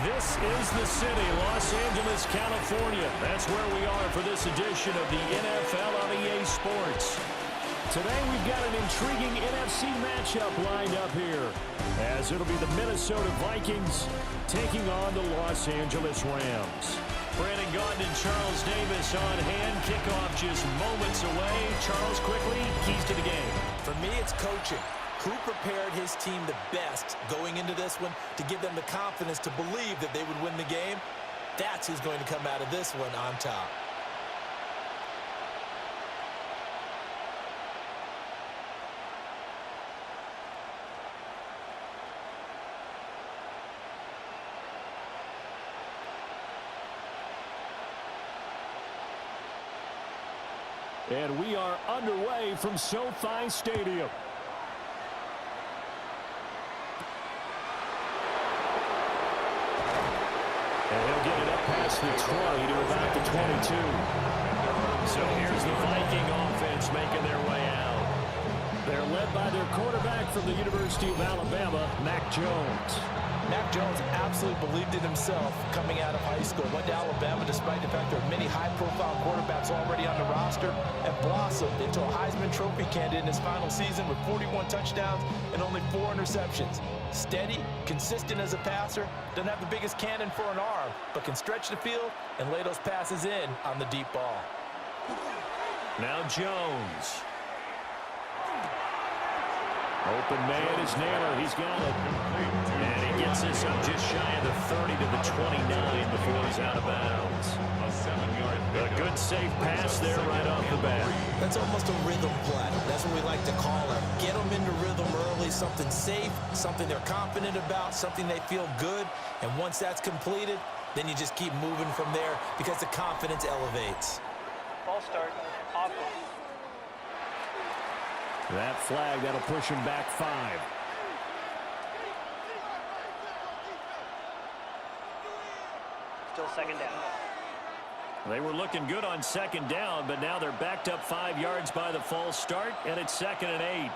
This is the city, Los Angeles, California. That's where we are for this edition of the NFL on EA Sports. Today we've got an intriguing NFC matchup lined up here, as it'll be the Minnesota Vikings taking on the Los Angeles Rams. Brandon Gaudin and Charles Davis on hand. Kickoff just moments away. Charles, quickly, keys to the game. For me, it's coaching. Who prepared his team the best going into this one to give them the confidence to believe that they would win the game? That's who's going to come out of this one on top. And we are underway from SoFi Stadium. And he'll get it up past the 20 to about the 22. So here's the Viking offense making their way out. They're led by their quarterback from the University of Alabama, Mac Jones. Mac Jones absolutely believed in himself coming out of high school. Went to Alabama despite the fact there are many high-profile quarterbacks already on the roster, and blossomed into a Heisman Trophy candidate in his final season with 41 touchdowns and only 4 interceptions. Steady, consistent as a passer, doesn't have the biggest cannon for an arm, but can stretch the field and lay those passes in on the deep ball. Now Jones. Open man is Naylor. He's got it. And he gets this up just shy of the 30 to the 29 before he's out of bounds. A good safe pass there right off the bat. That's almost a rhythm play. That's what we like to call it. Get them into rhythm early, something safe, something they're confident about, something they feel good. And once that's completed, then you just keep moving from there because the confidence elevates. Ball start, offense. That flag, that'll push him back 5. Still second down. They were looking good on second down, but now they're backed up 5 yards by the false start, and it's 2nd and 8.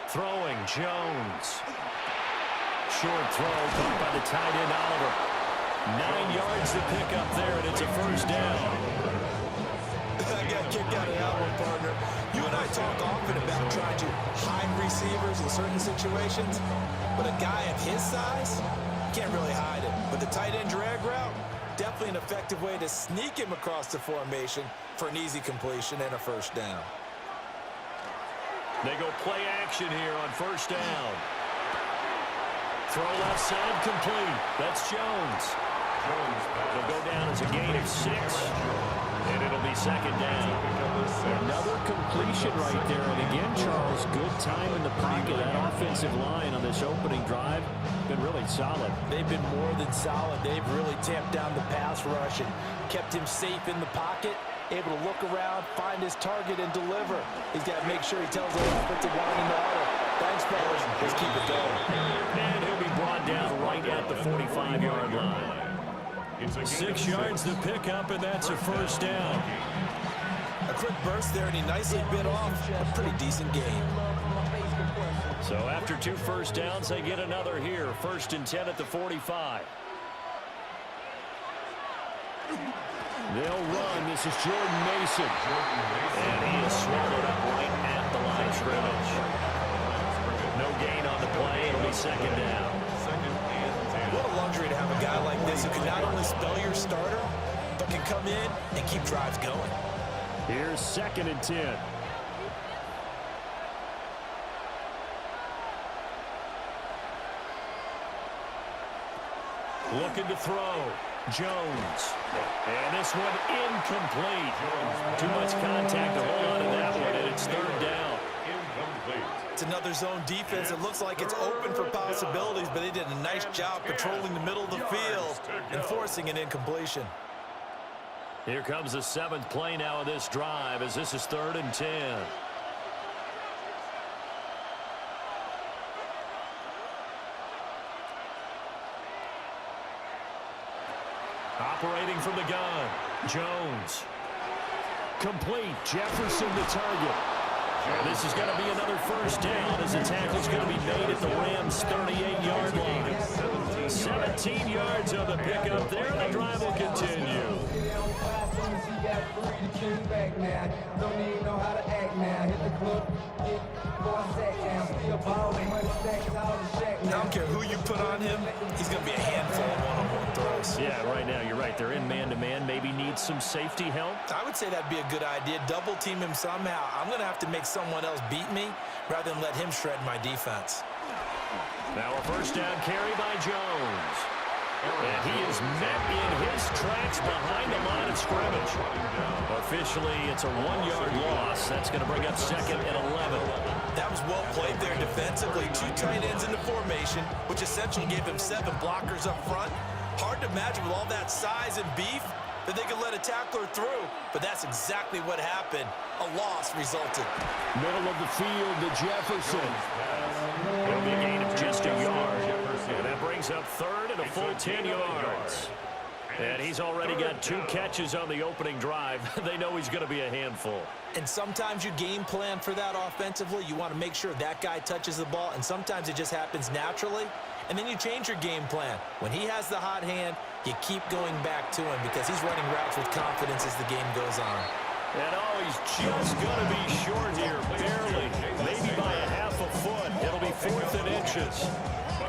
Throwing, Jones. Short throw, caught by the tight end, Oliver. 9 yards to pick up there, and it's a first down. I got kicked out of that one, partner. You and I talk often about trying to hide receivers in certain situations, but a guy of his size can't really hide him. But the tight end drag route, definitely an effective way to sneak him across the formation for an easy completion and a first down. They go play action here on first down. Throw left side complete. That's Jones. It'll go down as a gain of 6. And it'll be 2nd down. Another completion right there. And again, Charles, good time in the pocket. That offensive line on this opening drive been really solid. They've been more than solid. They've really tamped down the pass rush and kept him safe in the pocket, able to look around, find his target, and deliver. He's got to make sure he tells the offensive line in the huddle, thanks, fellas. Let's keep it going. And he'll be brought down right at the 45-yard line. 6 yards to pick up, and that's a first down. A quick burst there, and he nicely bit off a pretty decent gain. So after 2 first downs, they get another here. 1st and 10 at the 45. They'll run. This is Jordan Mason. And he is swallowed up right at the line of scrimmage. No gain on the play. It'll be 2nd down. What a luxury to have a guy like this who can not only spell your starter, but can come in and keep drives going. Here's 2nd and 10. Looking to throw. Jones. And this one incomplete. Too much contact to hold on to that one, and it's 3rd down. It's another zone defense. It looks like it's open for possibilities, but they did a nice job patrolling the middle of the field and forcing an incompletion. Here comes the 7th play now of this drive, as this is 3rd and 10. Operating from the gun, Jones. Complete, Jefferson the target. And this is going to be another first down as the tackle's going to be made at the Rams' 38-yard line. 17 yards on the pickup there, and the drive will continue. I don't care who you put on him, he's going to be a handful of one-on-one throws. Yeah, right now, you're right. They're in man-to-man. Maybe needs some safety help. I would say that'd be a good idea. Double team him somehow. I'm going to have to make someone else beat me rather than let him shred my defense. Now a first down carry by Jones. And he is met in his tracks behind the line of scrimmage. Officially, it's a 1-yard loss. That's going to bring up second and 11. That was well played there defensively. 2 tight ends in the formation, which essentially gave him 7 blockers up front. Hard to imagine with all that size and beef that they could let a tackler through, but that's exactly what happened. A loss resulted. Middle of the field to Jefferson. It'll be a gain of just a yard. And that brings up third and a full 10 yards. And he's already got 2 catches on the opening drive. They know he's going to be a handful. And sometimes you game plan for that offensively. You want to make sure that guy touches the ball, and sometimes it just happens naturally. And then you change your game plan. When he has the hot hand, you keep going back to him because he's running routes with confidence as the game goes on. And oh, he's just going to be short here, barely. Maybe by a half a foot. It'll be 4th and inches.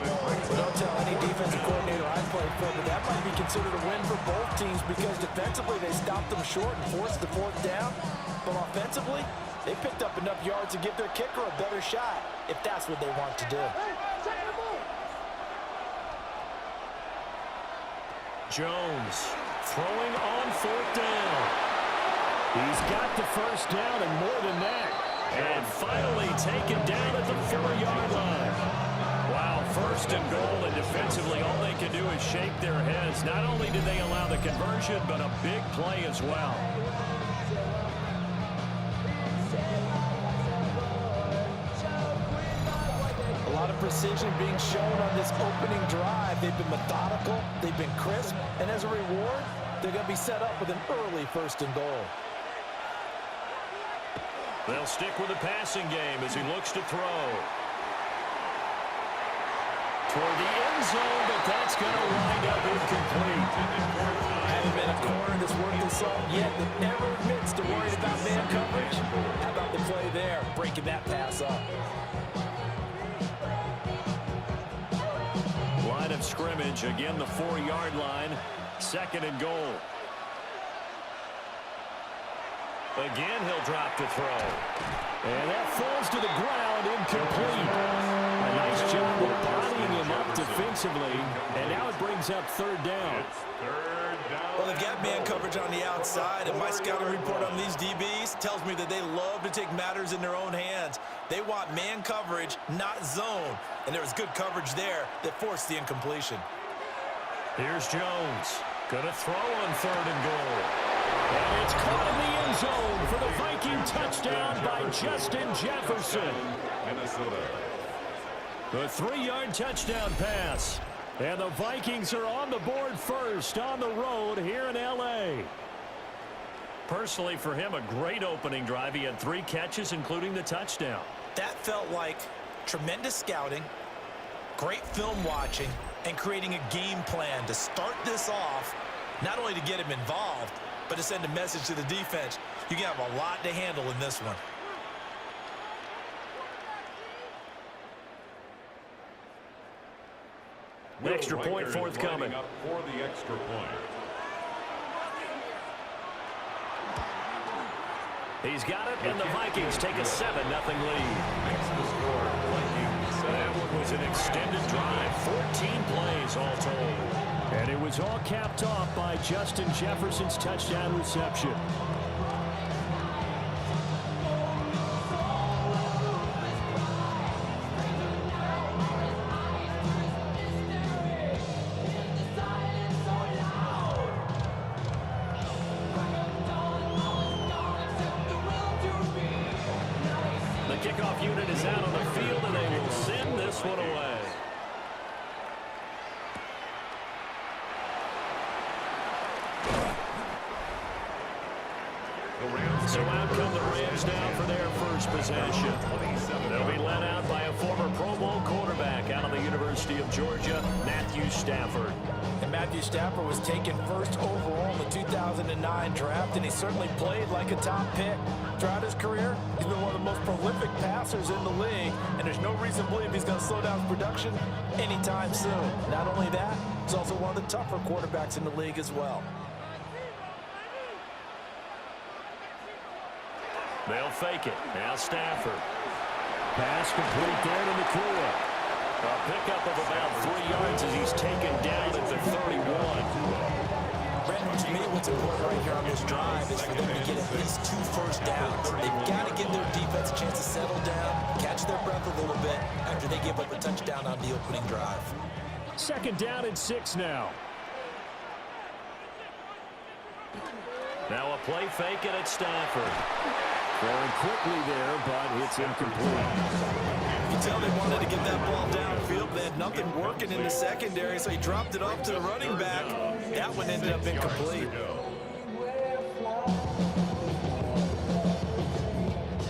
Well, don't tell any defensive coordinator I played for, but that might be considered a win for both teams because defensively they stopped them short and forced the 4th down. But offensively, they picked up enough yards to give their kicker a better shot if that's what they want to do. Jones throwing on 4th down. He's got the first down and more than that. And finally taken down at the 4-yard line. Wow, 1st and goal, and defensively all they can do is shake their heads. Not only did they allow the conversion, but a big play as well. A lot of precision being shown on this opening drive. They've been methodical, they've been crisp, and as a reward, they're going to be set up with an early 1st and goal. They'll stick with the passing game as he looks to throw. Toward the end zone, but that's going to wind up incomplete. Haven't been a corner that's worth the salt yet that never admits to worrying about man coverage. How about the play there, breaking that pass up? Line of scrimmage, again the 4-yard line, 2nd and goal. Again, he'll drop to throw. And that falls to the ground, incomplete. A nice job of bodying him up defensively, and now it brings up 3rd down. Well, they've got man coverage on the outside, and my scouting report on these DBs tells me that they love to take matters in their own hands. They want man coverage, not zone, and there was good coverage there that forced the incompletion. Here's Jones, gonna throw on 3rd and goal. And it's caught in the end zone for the Viking touchdown by Justin Jefferson. The 3-yard touchdown pass. And the Vikings are on the board first on the road here in L.A. Personally, for him, a great opening drive. He had 3 catches, including the touchdown. That felt like tremendous scouting, great film watching, and creating a game plan to start this off, not only to get him involved, but to send a message to the defense. You have a lot to handle in this one. The extra point forthcoming. For the extra point. He's got it, and the Vikings take a 7-0 lead. That was an extended drive, 14 plays all told. And it was all capped off by Justin Jefferson's touchdown reception. The kickoff unit is out on the field, and they will send this one away. So out come the Rams now for their first possession. They'll be led out by a University of Georgia, Matthew Stafford. And Matthew Stafford was taken first overall in the 2009 draft, and he certainly played like a top pick. Throughout his career, he's been one of the most prolific passers in the league, and there's no reason to believe he's going to slow down his production anytime soon. Not only that, he's also one of the tougher quarterbacks in the league as well. They'll fake it. Now Stafford. Pass complete there to McClure. A pickup of about 3 yards as he's taken down at the 31. Brandon, to me, what's important right here on this drive is for them to get at least 2 first downs. They've got to give their defense a chance to settle down, catch their breath a little bit after they give up a touchdown on the opening drive. 2nd down and 6 now. Now a play fake it at Stafford. Throwing quickly there, but it's incomplete. You can tell they wanted to get that ball downfield. They had nothing working in the secondary, so he dropped it off to the running back. That one ended up incomplete.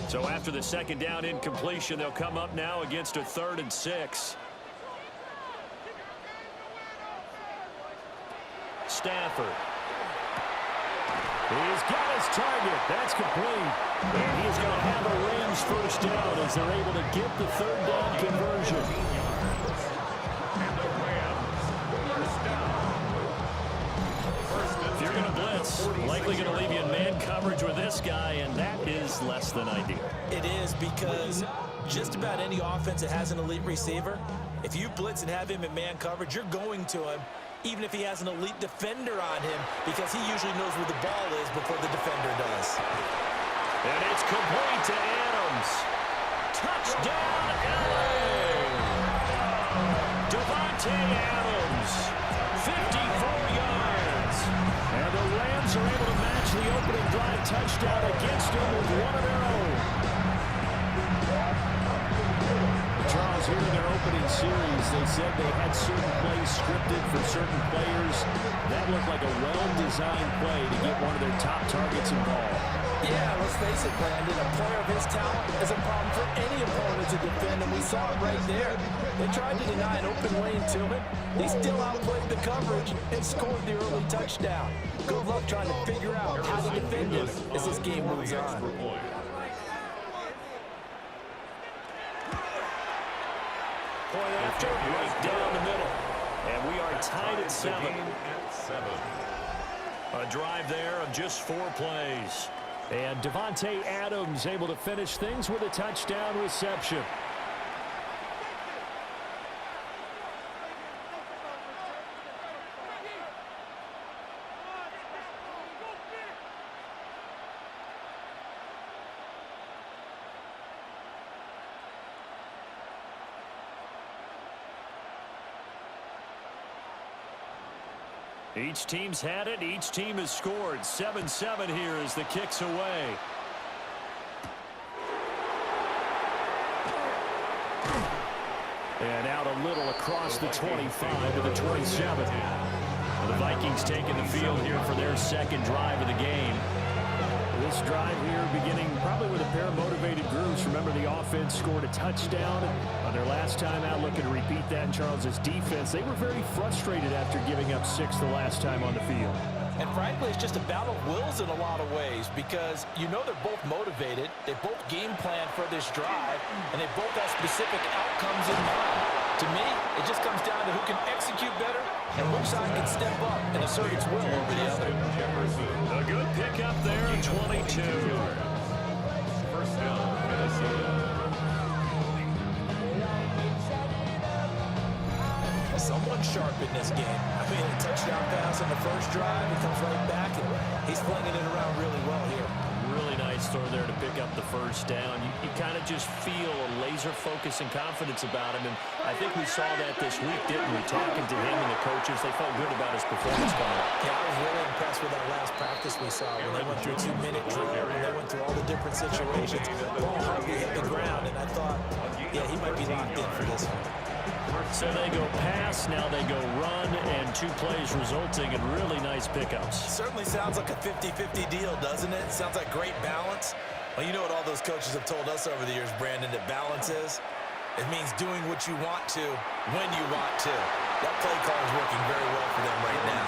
So after the 2nd down incompletion, they'll come up now against a 3rd and 6. Stafford. He's got his target. That's complete. And he's going to have a Rams first down as they're able to get the 3rd down conversion. If you're going to blitz, likely going to leave you in man coverage with this guy, and that is less than ideal. It is, because just about any offense that has an elite receiver, if you blitz and have him in man coverage, you're going to him, even if he has an elite defender on him, because he usually knows where the ball is before the defender does. And it's complete to Adams. Touchdown, LA! Davante Adams, 54 yards. And the Rams are able to match the opening drive touchdown against them with one of their own. Charles, here in their opening series, they said they had certain plays scripted for certain players. That looked like a well-designed play to get one of their top targets involved. Yeah, let's face it, Brandon. A player of his talent is a problem for any opponent to defend, and we saw it right there. They tried to deny an open lane to him. He still outplayed the coverage and scored the early touchdown. Good luck trying to figure out how to defend him as this game moves on. Point after, right down the middle. And we are tied at 7. A drive there of just 4 plays. And Davante Adams able to finish things with a touchdown reception. Each team's had it. Each team has scored. 7-7 here as the kick's away. And out a little across the 25 to the 27. The Vikings taking the field here for their 2nd drive of the game. This drive here beginning probably with a pair of motivated groups. Remember, the offense scored a touchdown on their last time out, looking to repeat that in Charles's defense. They were very frustrated after giving up 6 the last time on the field. And frankly, it's just a battle of wills in a lot of ways, because you know they're both motivated, they both game plan for this drive, and they both have specific outcomes in mind. To me, it just comes down to who can execute better and which side can step up and assert its will over the other. A good pickup there, 22. First down, Minnesota. Someone sharp in this game. I mean, a touchdown pass on the first drive, it comes right back, and he's flinging it around really well here. Really nice throw there to pick up the first down. You kind of just feel a laser focus and confidence about him, and I think we saw that this week, didn't we? Talking to him and the coaches, they felt good about his performance coming up. Yeah, I was really impressed with that last practice we saw when they went through a 2-minute drill, when they went through all the different situations. Ball hardly hit the ground, and I thought, yeah, he might be locked in for this one. So they go pass, now they go run, and 2 plays resulting in really nice pickups. Certainly sounds like a 50-50 deal, doesn't it? Sounds like great balance. Well, you know what all those coaches have told us over the years, Brandon, that balance is? It means doing what you want to, when you want to. That play call is working very well for them right now.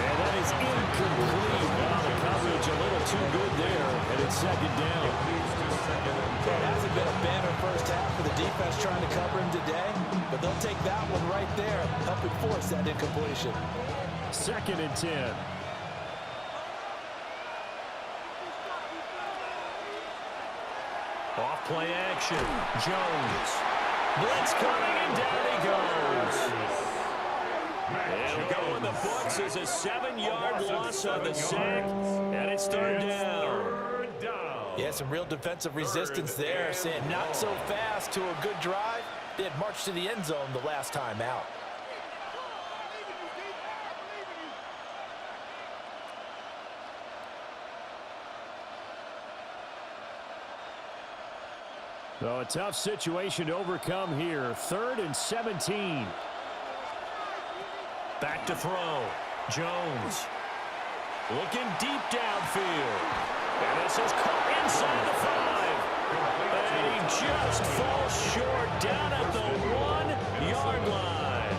And that is incomplete. Wow, the coverage a little too good there, and it's second down. It hasn't been a banner first half for the defense trying to cover him today, but they'll take that one right there, helping force that incompletion. 2nd and 10. Off play action. Jones. Blitz coming, and down he goes. It'll go in the books as a 7-yard loss on the sack, and it's 3rd down. Yeah, some real defensive resistance there, saying not so fast to a good drive. They had marched to the end zone the last time out. So a tough situation to overcome here. 3rd and 17. Back to throw. Jones. Looking deep downfield. And this is caught inside the 5. And he just falls short down at the 1-yard line.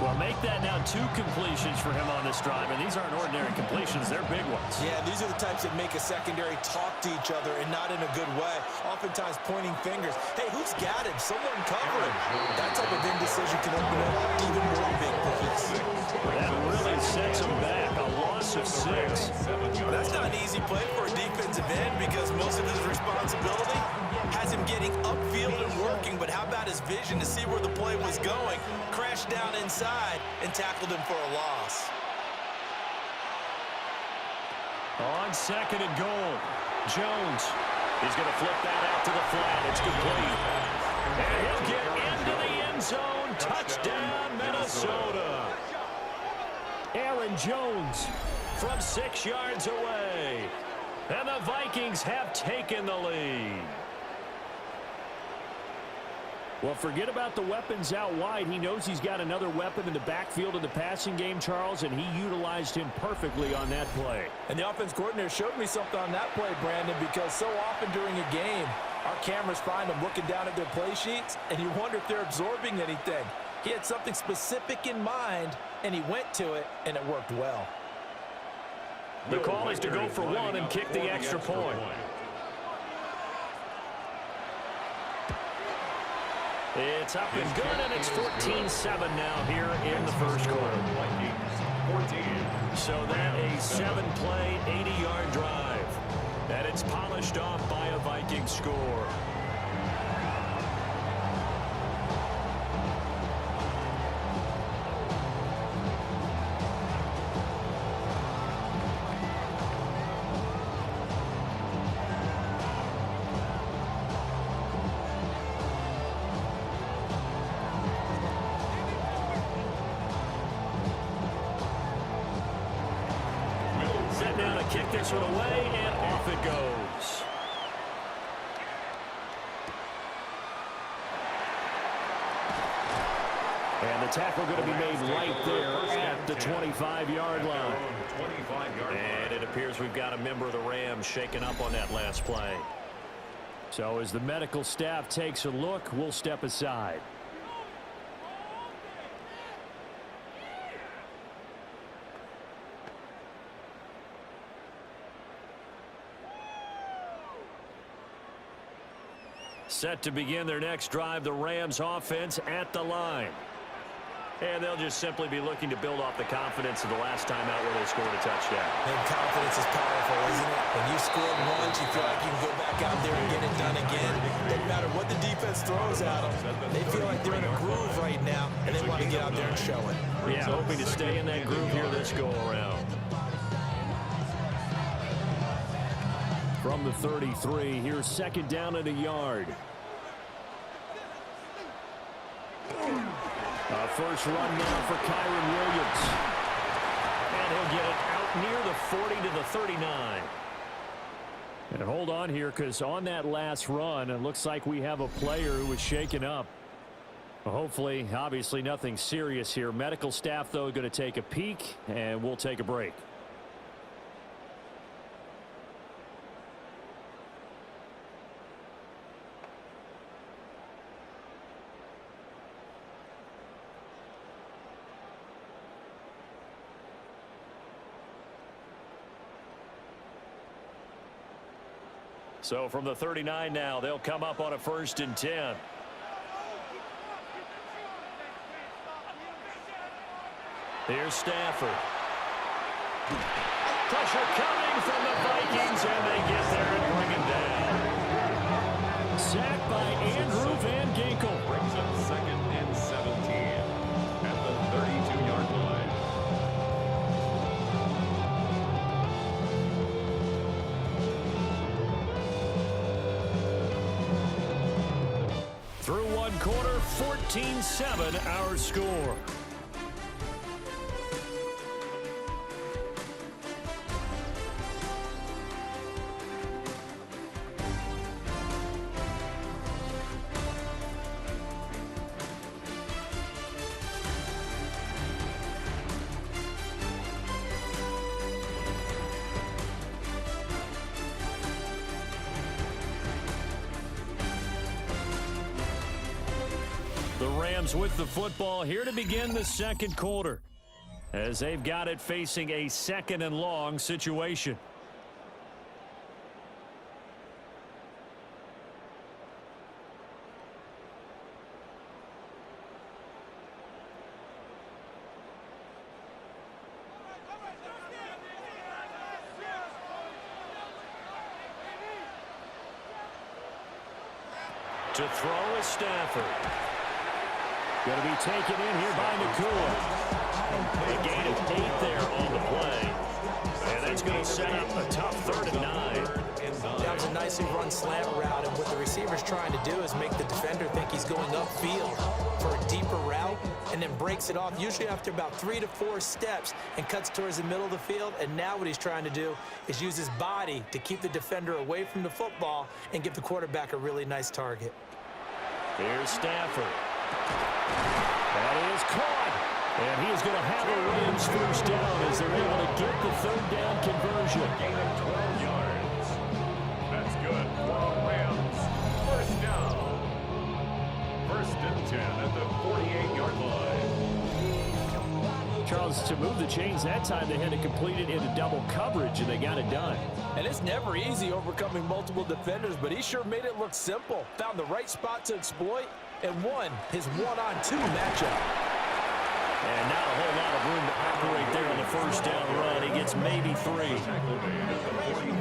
Well, make that now 2 completions for him on this drive, and these aren't ordinary completions. They're big ones. Yeah, these are the types that make a secondary talk to each other and not in a good way, oftentimes pointing fingers. Hey, who's got him? Someone cover him. That type of indecision can open up even more big plays. That really sets him back. A loss of 6. Well, that's not an easy play for a defensive end because most of his responsibility has him getting upfield and working, but how about his vision to see where the play was going, crashed down inside, and tackled him for a loss. On 2nd and goal, Jones. He's going to flip that out to the flat. It's complete. And he'll get into the end zone. Touchdown, Minnesota. Aaron Jones from 6 yards away. And the Vikings have taken the lead. Well, forget about the weapons out wide. He knows he's got another weapon in the backfield of the passing game, Charles, and he utilized him perfectly on that play. And the offense coordinator showed me something on that play, Brandon, because so often during a game, our cameras find them looking down at their play sheets, and you wonder if they're absorbing anything. He had something specific in mind, and he went to it, and it worked well. The call is to go for 1 and kick the extra point. It's up and good, and it's 14-7 now here in the first quarter. So that a 7-play, 80-yard drive. And it's polished off by a Viking score. Down to kick this one away, and off it goes. And the tackle going to be made right there at the 25-yard line. And it appears we've got a member of the Rams shaken up on that last play. So as the medical staff takes a look, we'll step aside. Set to begin their next drive, the Rams offense at the line. And they'll just simply be looking to build off the confidence of the last time out where they scored a touchdown. And confidence is powerful, isn't it? When you scored once, you feel like you can go back out there and get it done again. Doesn't matter what the defense throws at them. They feel like they're in a groove right now, and they want to get out there and show it. Yeah, hoping to stay in that groove here this go-around. From the 33, here's 2nd down and a yard. First run now for Kyron Williams. And he'll get it out near the 40 to the 39. And hold on here, because on that last run, it looks like we have a player who was shaken up. Well, hopefully, obviously nothing serious here. Medical staff, though, going to take a peek, and we'll take a break. So from the 39 now, they'll come up on a 1st and 10. Here's Stafford. Pressure coming from the Vikings, and they get there and bring him down. Sacked by Andrew Van Ginkel. Brings up 2nd and 17 at the 32-yard line. Through one quarter, 14-7 our score. The Rams with the football here to begin the 2nd quarter, as they've got it facing a 2nd and long situation. To throw is Stafford. Going to be taken in here by Nakua. A gain of 8 there on the play. And that's going to set up a tough 3rd and 9. That was a nicely run slant route, and what the receiver's trying to do is make the defender think he's going upfield for a deeper route, and then breaks it off, usually after about 3 to 4 steps, and cuts towards the middle of the field. And now what he's trying to do is use his body to keep the defender away from the football and give the quarterback a really nice target. Here's Stafford. That is caught. And he is going to have a Rams 1st down as they're able to get the 3rd down conversion. Gain of 12 yards. That's good for the Rams. 1st down. 1st and 10 at the 48-yard line. Charles, to move the chains that time, they had to complete it into double coverage, and they got it done. And it's never easy overcoming multiple defenders, but he sure made it look simple. Found the right spot to exploit and won his 1-on-2 matchup. And not a whole lot of room to operate there on the 1st down run. He gets maybe 3.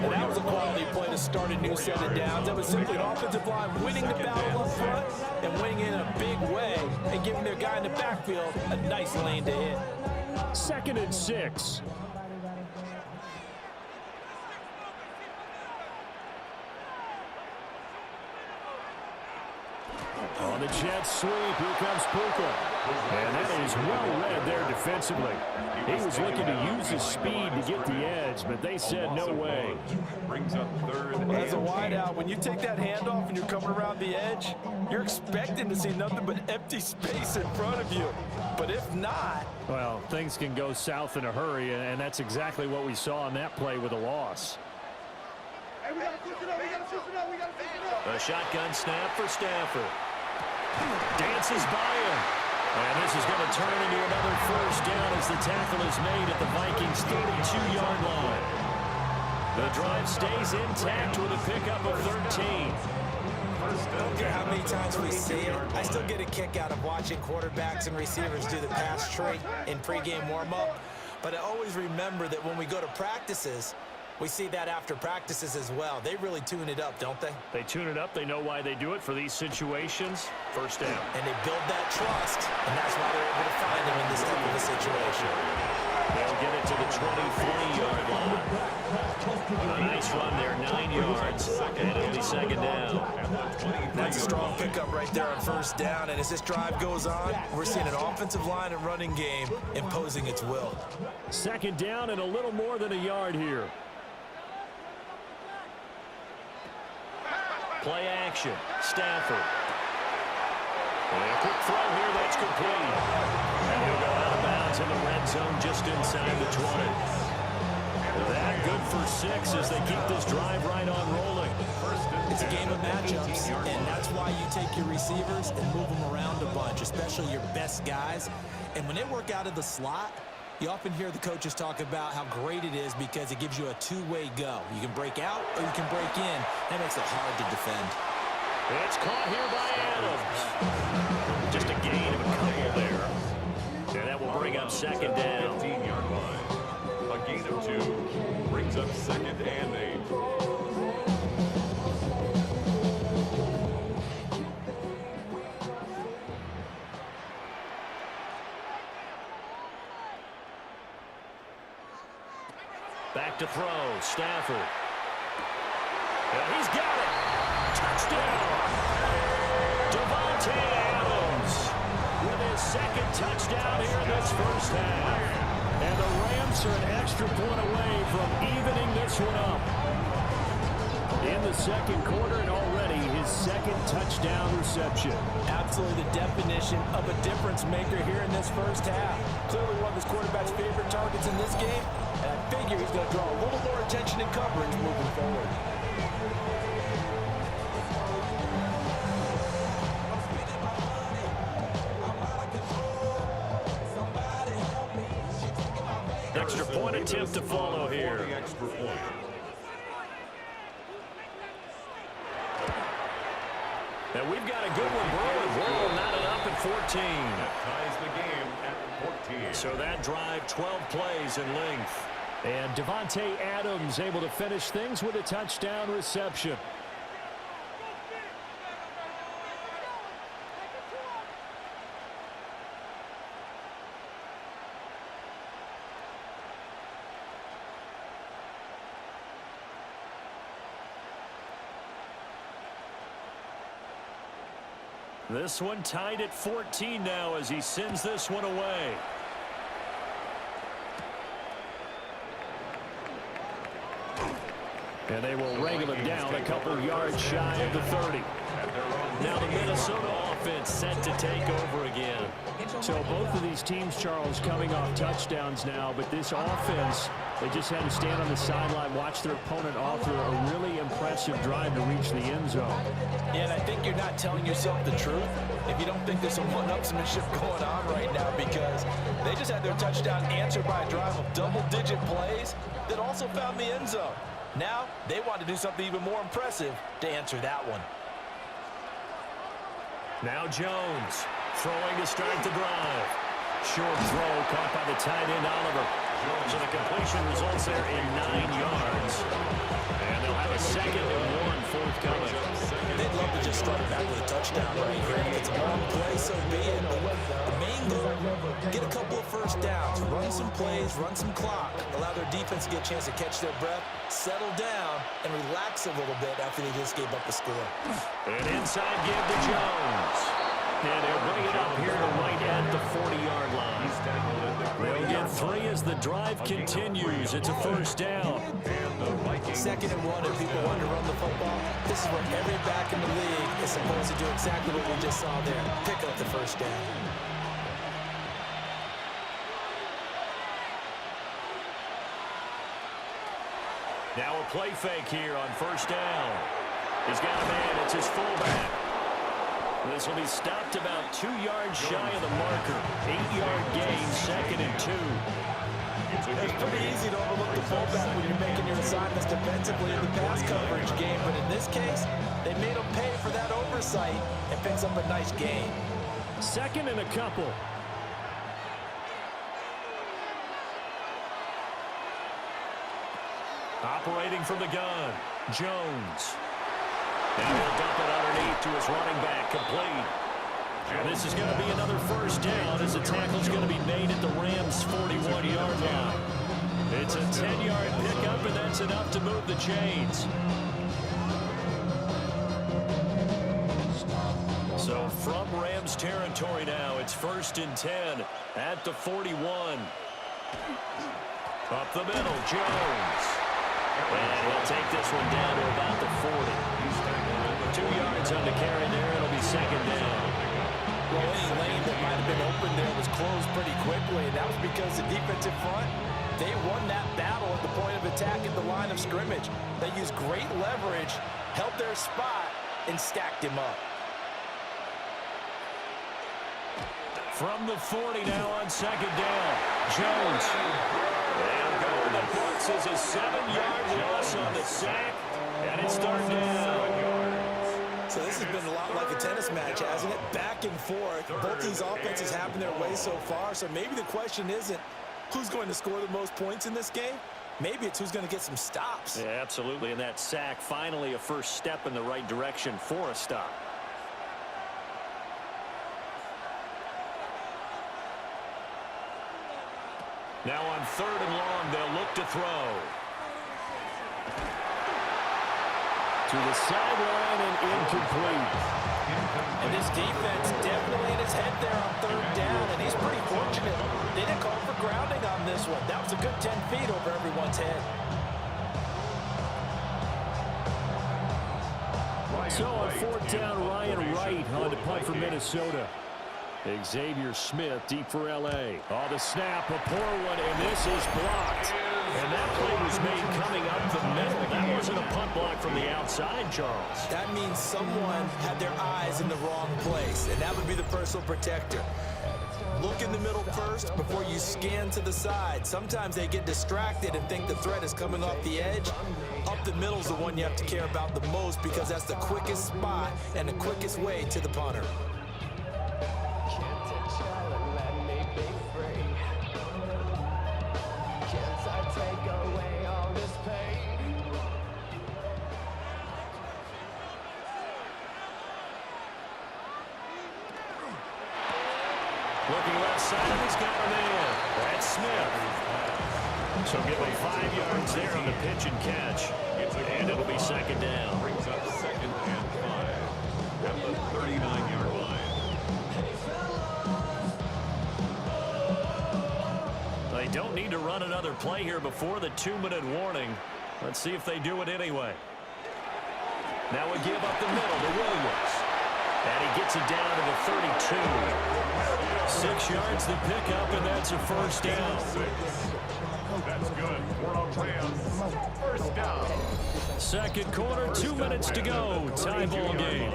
And that was a quality play to start a new set of downs. That was simply an offensive line winning the battle up front and winning in a big way and giving their guy in the backfield a nice lane to hit. 2nd and 6. On the jet sweep, here comes Puka. And that is well read there defensively. He was looking to use his speed to get the edge, but they said no way. Brings up 3rd and As a wideout, when you take that handoff and you're coming around the edge, you're expecting to see nothing but empty space in front of you. But if not... Well, things can go south in a hurry, and that's exactly what we saw on that play with a loss. Hey, we gotta push it up, we gotta push it up, we gotta push it up. A shotgun snap for Stafford. Dances by him. And this is going to turn into another 1st down as the tackle is made at the Vikings' 32-yard line. The drive stays intact with a pickup of 13. I don't care how many times we see it, I still get a kick out of watching quarterbacks and receivers do the pass tree in pregame warm-up. But I always remember that when we go to practices, we see that after practices as well. They really tune it up, don't they? They tune it up. They know why they do it for these situations. 1st down. And they build that trust, and that's why they're able to find them in this type of a situation. They'll get it to the 23-yard line. A nice run there, 9 yards, and it'll be 2nd down. That's a strong pickup right there on 1st down, and as this drive goes on, we're seeing an offensive line and running game imposing its will. 2nd down and a little more than a yard here. Play action. Stafford. And a quick throw here that's complete. And he'll go out of bounds in the red zone just inside the 20. That good for 6 as they keep this drive right on rolling. It's a game of matchups, and that's why you take your receivers and move them around a bunch, especially your best guys. And when they work out of the slot, you often hear the coaches talk about how great it is because it gives you a two-way go. You can break out or you can break in. That makes it hard to defend. It's caught here by Adams. Just a gain of a couple there. And that will bring up second down. 15-yard line. A gain of 2 brings up second and 8. Back to throw, Stafford. And he's got it. Touchdown. Devontae Adams with his second touchdown here in this first half. And the Rams are an extra point away from evening this one up. In the second quarter and already his second touchdown reception. Absolutely the definition of a difference maker here in this first half. Clearly one of his quarterback's favorite targets in this game. And I figure he's going to draw a little more attention and coverage moving forward. Extra point attempt to follow here. Extra point. And we've got a good one brewing. Whoa, not enough at 14. That ties the game at 14. So that drive, 12 plays in length. And Devontae Adams able to finish things with a touchdown reception. This one tied at 14 now as he sends this one away. And they will wrangle him down a couple yards shy of the 30. Now the Minnesota offense set to take over again. So both of these teams, Charles, coming off touchdowns now, but this offense, they just had to stand on the sideline, watch their opponent offer a really impressive drive to reach the end zone. Yeah, and I think you're not telling yourself the truth if you don't think there's some one-upsmanship going on right now, because they just had their touchdown answered by a drive of double-digit plays that also found the end zone. Now they want to do something even more impressive to answer that one. Now Jones throwing to start the drive. Short throw caught by the tight end Oliver. So the completion results there in 9 yards. And they'll have a second and 1 forthcoming. They'd love to just start back with a touchdown right here. If it's a long play, so be it. But the main goal, get a couple of first downs, run some plays, run some clock, allow their defense to get a chance to catch their breath, settle down, and relax a little bit after they just gave up the score. An inside give to Jones. And he'll bring it up here to right at the 40-yard line. They'll get 3 as the drive continues. It's a first down. Second and 1, if people want to run the football, this is what every back in the league is supposed to do, exactly what we just saw there. Pick up the first down. Now a play fake here on first down. He's got a man. It's his fullback. This will be stopped about 2 yards shy of the marker. 8-yard gain, second and 2. It's pretty easy to overlook the fullback when you're making your assignments defensively in the pass coverage game, but in this case, they made him pay for that oversight and picks up a nice gain. Second and a couple. Operating from the gun, Jones. And he'll dump it underneath to his running back, complete. And this is going to be another first down as the tackle's going to be made at the Rams' 41-yard line. It's a 10-yard pickup, and that's enough to move the chains. So from Rams territory now, it's 1st and 10 at the 41. Up the middle, Jones. And he'll take this one down to about the 40. 2 yards on the carry there. It'll be second down. Well, any lane that might have been open there was closed pretty quickly, and that was because the defensive front, they won that battle at the point of attack at the line of scrimmage. They used great leverage, held their spot, and stacked him up. From the 40 now on second down. Jones. And going the books is a 7-yard loss on the sack, and it's third down. So this has been a lot like a tennis match, hasn't it? Back and forth. Both these offenses having their way so far, so maybe the question isn't who's going to score the most points in this game. Maybe it's who's going to get some stops. Yeah, absolutely, and that sack finally a first step in the right direction for a stop. Now on third and long, they'll look to throw. To the sideline and incomplete. And this defense definitely in his head there on third down, and he's pretty fortunate. They didn't call for grounding on this one. That was a good 10 feet over everyone's head. So on fourth down, Ryan Wright on to punt for Minnesota. Xavier Smith deep for L.A. Oh, the snap, a poor one, and this is blocked. And that play was made coming up the middle. That wasn't a punt block from the outside, Charles. That means someone had their eyes in the wrong place, and that would be the personal protector. Look in the middle first before you scan to the side. Sometimes they get distracted and think the threat is coming off the edge. Up the middle is the one you have to care about the most because that's the quickest spot and the quickest way to the punter. Looking left side, he's got him in. That's Smith. So give him 5 yards there on the pitch and catch. And it'll be second down. Brings up second and 5 at the 39-yard line. They don't need to run another play here before the 2-minute warning. Let's see if they do it anyway. Now we give up the middle to Williams. And he gets it down to the 32. 6 yards the pickup, and that's a first down. 6. That's good for a Rams first down. Second quarter, 2 minutes to go. Tie ball game.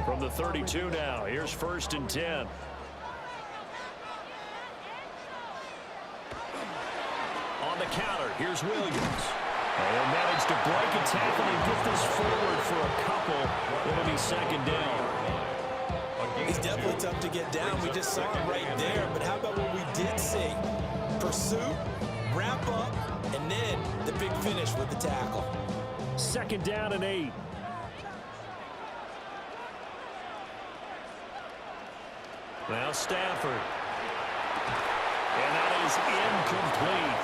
From the 32 now, here's first and 10. On the counter, here's Williams. They'll manage to break a tackle and get this forward for a couple. It'll be second down. He's definitely tough to get down. We just saw it right there. But how about what we did see? Pursuit, wrap up, and then the big finish with the tackle. Second down and 8. Now Stafford. And that is incomplete.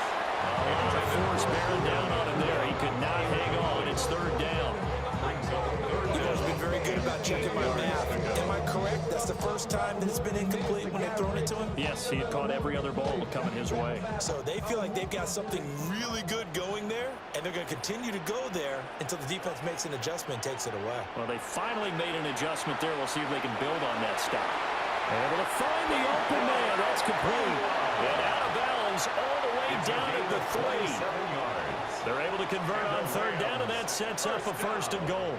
The force bearing down on him there. He could not hang on. It's third down. You guys have been very good about checking my math. Am I correct? That's the first time that it's been incomplete when they've thrown it to him? Yes, he had caught every other ball coming his way. So they feel like they've got something really good going there, and they're going to continue to go there until the defense makes an adjustment and takes it away. Well, they finally made an adjustment there. We'll see if they can build on that stop. Able to find the open man. That's complete. And out of bounds all the way down at the 3. They're able to convert on third down, and that sets up a first and goal.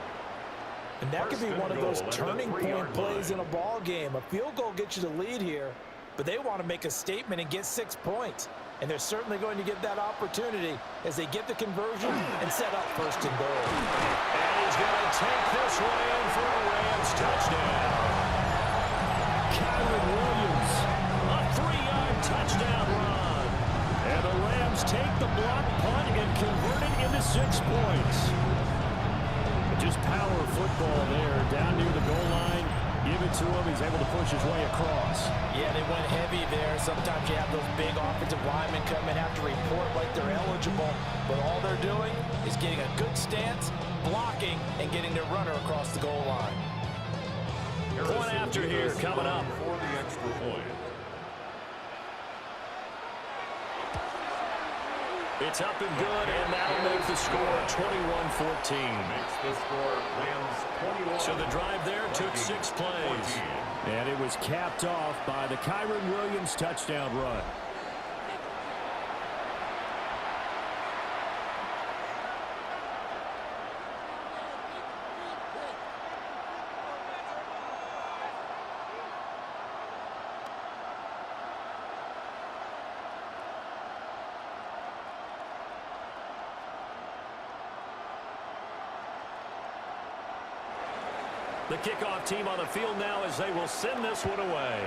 And that could be one of those turning point plays in a ball game. A field goal gets you the lead here, but they want to make a statement and get 6 points. And they're certainly going to get that opportunity as they get the conversion and set up first and goal. And he's going to take this one in for a Rams touchdown. Kyron Williams, a 3-yard touchdown run. And the Rams take the block punt and convert it into 6 points. Just power football there, down near the goal line. Give it to him. He's able to push his way across. Yeah, they went heavy there. Sometimes you have those big offensive linemen come and have to report like they're eligible. But all they're doing is getting a good stance, blocking, and getting their runner across the goal line. Point after here coming up. For the extra point. It's up and good, and that'll make the score 21-14. Makes the score Rams 21. So the drive there took 6 plays. And it was capped off by the Kyron Williams touchdown run. The kickoff team on the field now as they will send this one away.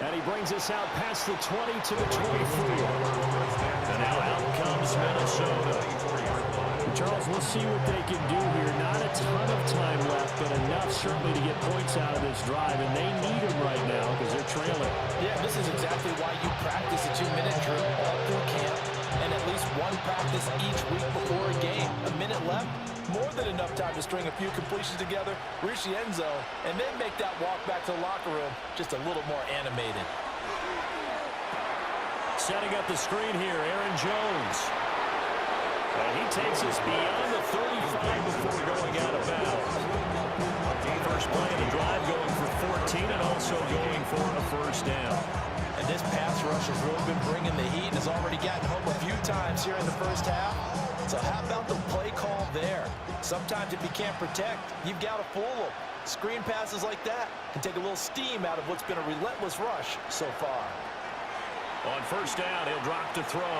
And he brings us out past the 20 to the 24. And now out comes Minnesota. Charles, we'll see what they can do here. Not a ton of time left, but enough certainly to get points out of this drive. And they need them right now because they're trailing. Yeah, this is exactly why you practice a 2-minute drill all through camp. And at least one practice each week before a game. A minute left, more than enough time to string a few completions together, reach the end zone, and then make that walk back to the locker room just a little more animated. Setting up the screen here, Aaron Jones. And he takes us beyond the 35 before going out of bounds. First play of the drive going for 14 and also going for a first down. And this pass rush has really been bringing the heat and has already gotten home a few times here in the first half. So how about the play call there? Sometimes if you can't protect, you've got to fool them. Screen passes like that can take a little steam out of what's been a relentless rush so far. On first down, he'll drop to throw.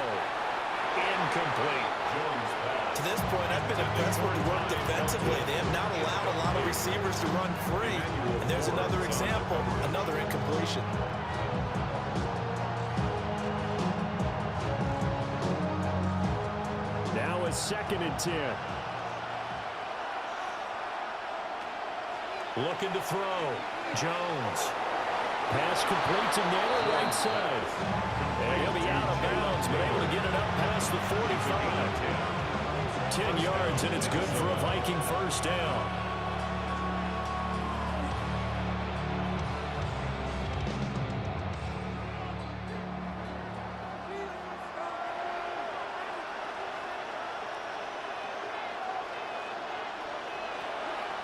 Incomplete. To this point, I've been impressed with the work defensively. They have not allowed a lot of receivers to run free. And there's another example, another incompletion. Now it's 2nd and 10. Looking to throw. Jones. Pass complete to Naylor, right side. And he'll be out of bounds, but able to get it up past the 45. 10 yards, and it's good for a Viking first down.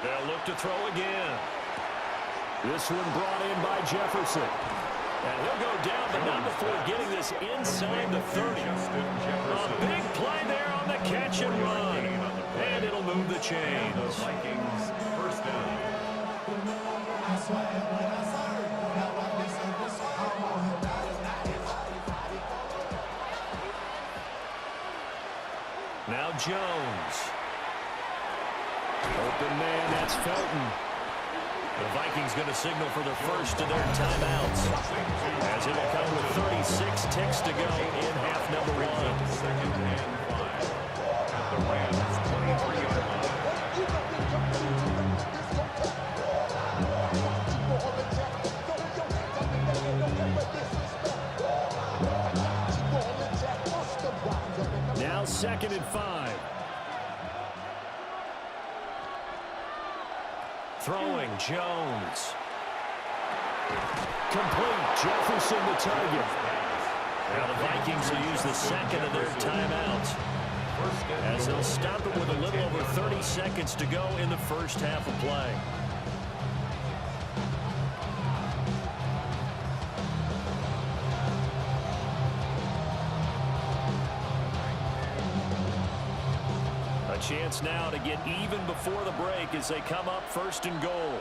They'll look to throw again. This one brought in by Jefferson. And he'll go down, but not before getting this inside the 30. A big play there on the catch and run. And it'll move the chains. Vikings first down. Now Jones. Open man, that's Felton. The Vikings going to signal for the first of their timeouts. As it'll come with 36 ticks to go in half number 1. 2nd and 5. At the Rams 23-yard line. Now 2nd and 5. Throwing, Jones. Complete, Jefferson the target. Now the Vikings will use the 2nd of their timeouts, as they'll stop it with a little over 30 seconds to go in the first half of play. A chance now to get even before the break as they come up 1st and goal.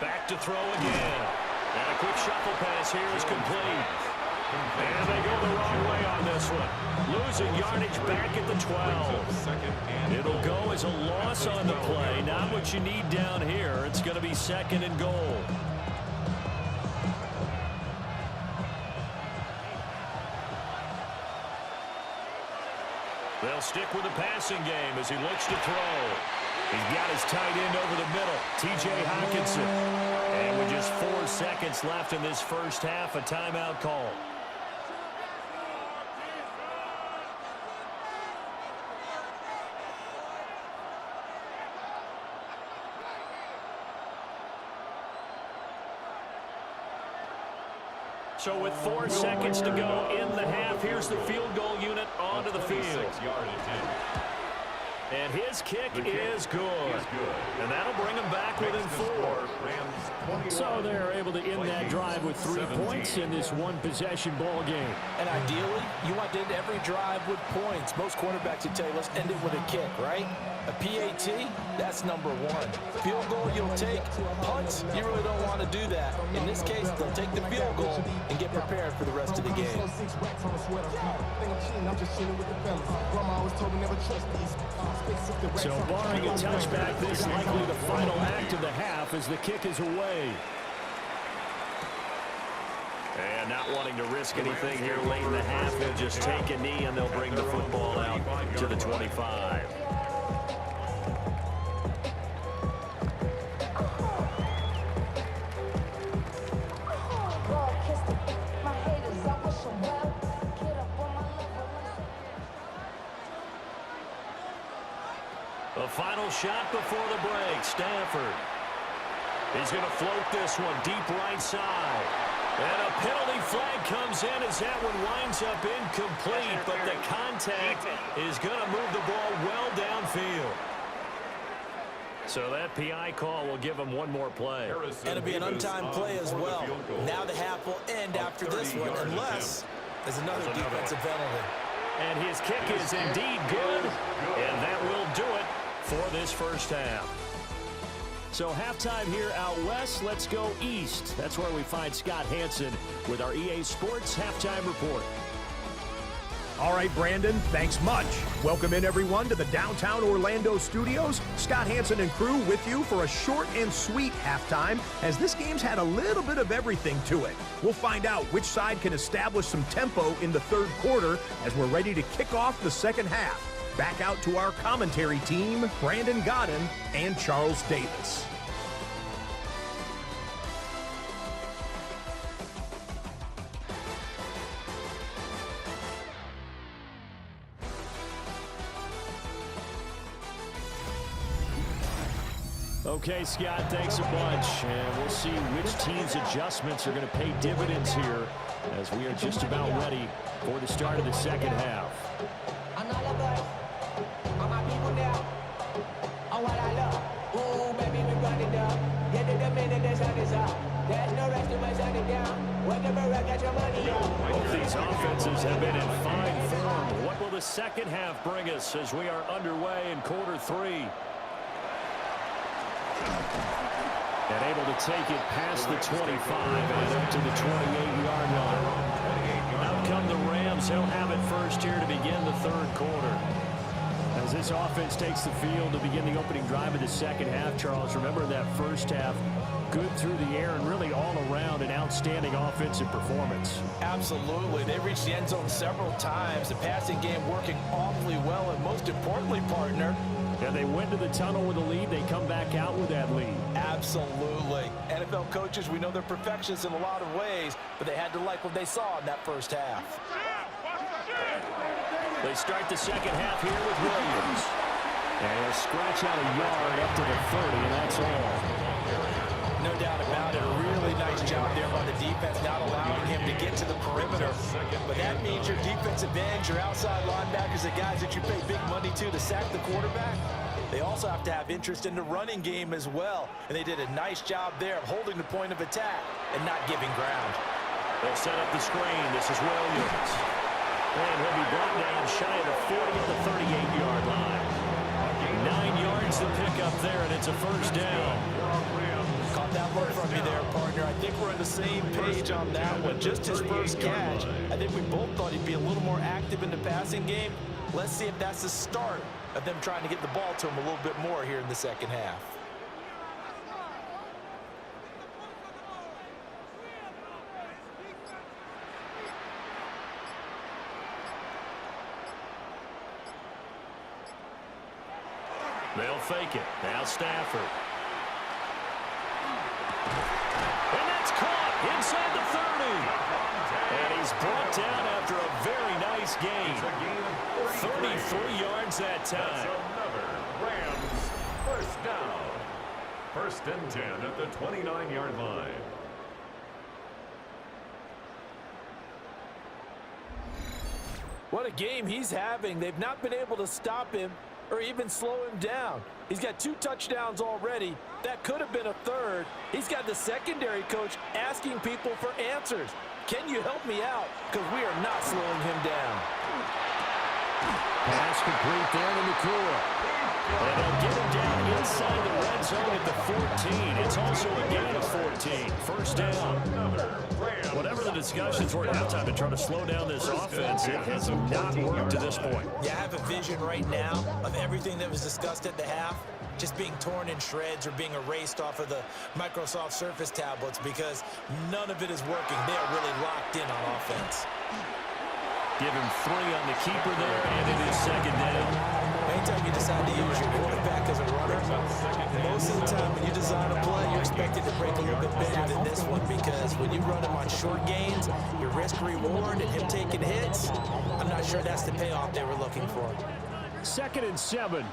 Back to throw again. And a quick shuffle pass here is complete. And they go the wrong way on this one. Losing yardage back at the 12. It'll go as a loss on the play. Not what you need down here. It's going to be 2nd and goal. They'll stick with the passing game as he looks to throw. He's got his tight end over the middle, T.J. Hockenson. And with just 4 seconds left in this first half, a timeout call. So with 4 seconds to go in the half, here's the field goal unit onto the field. And his kick is good. And that'll bring him back within 4. So they're able to end that drive with 3 points in this one-possession ball game. And ideally, you want to end every drive with points. Most quarterbacks would tell you, let's end it with a kick, right? A PAT, that's number 1. Field goal you'll take. Punts, you really don't want to do that. In this case, they'll take the field goal and get prepared for the rest of the game. So barring a touchback, this is likely the final act of the half as the kick is away. And not wanting to risk anything here late in the half, they'll just take a knee and they'll bring the football out to the 25. The final shot before the break. Stafford. He's going to float this one deep right side. And a penalty flag comes in as that one winds up incomplete. But the contact is going to move the ball well downfield. So that PI call will give him one more play. And it'll be an untimed play as well. Now the half will end after this one unless there's another defensive penalty. And his kick is indeed good. And that will do it for this first half. So halftime here out west. Let's go east. That's where we find Scott Hansen with our EA Sports Halftime Report. All right, Brandon, thanks much. Welcome in, everyone, to the downtown Orlando studios. Scott Hansen and crew with you for a short and sweet halftime, as this game's had a little bit of everything to it. We'll find out which side can establish some tempo in the third quarter as we're ready to kick off the second half. Back out to our commentary team, Brandon Godden and Charles Davis. Okay, Scott, thanks a bunch. And we'll see which team's adjustments are going to pay dividends here as we are just about ready for the start of the second half. Both these offenses have been in fine form. What will the second half bring us as we are underway in quarter 3? And able to take it past the 25 and up to the 28-yard line. Out come the Rams. They'll have it first here to begin the third quarter. As this offense takes the field to begin the opening drive of the second half, Charles, remember that first half, good through the air and really all around an outstanding offensive performance. Absolutely. They reached the end zone several times. The passing game working awfully well, and most importantly, partner, and they went to the tunnel with a lead. They come back out with that lead. Absolutely. NFL coaches, we know they're perfectionists in a lot of ways, but they had to like what they saw in that first half. They start the second half here with Williams. And he'll scratch out a yard up to the 30, and that's all. No doubt about it. A really nice job there by the defense, not allowing him to get to the perimeter. But that means your defensive ends, your outside linebackers, the guys that you pay big money to sack the quarterback, they also have to have interest in the running game as well. And they did a nice job there of holding the point of attack and not giving ground. They'll set up the screen. This is Williams. And he'll be brought down shy of the 40 at the 38-yard line. 9 yards to pick up there, and it's a first down. Caught that look from me there, partner. I think we're on the same page on that one. Just his first catch. I think we both thought he'd be a little more active in the passing game. Let's see if that's the start of them trying to get the ball to him a little bit more here in the second half. They'll fake it. Now Stafford. And that's caught inside the 30. And he's brought down after a very nice gain. 33 yards that time. Rams first down. First and 10 at the 29-yard line. What a game he's having. They've not been able to stop him or even slow him down. He's got 2 touchdowns already. That could have been a third. He's got the secondary coach asking people for answers. Can you help me out? Because we are not slowing him down. Pass complete there to McCool. And they'll get him down inside the red zone at the 14. It's also a gain of 14. First down. Whatever the discussions were at halftime to try to slow down this offense, it has not worked to this point. Yeah, I have a vision right now of everything that was discussed at the half just being torn in shreds or being erased off of the Microsoft Surface tablets because none of it is working. They are really locked in on offense. Give him 3 on the keeper there, and it is second down. Anytime you decide to use your quarterback as a runner, most of the time when you design a play, you're expected to break a little bit bigger than this one because when you run him on short gains, your risk-reward and him taking hits, I'm not sure that's the payoff they were looking for. 2nd and 7.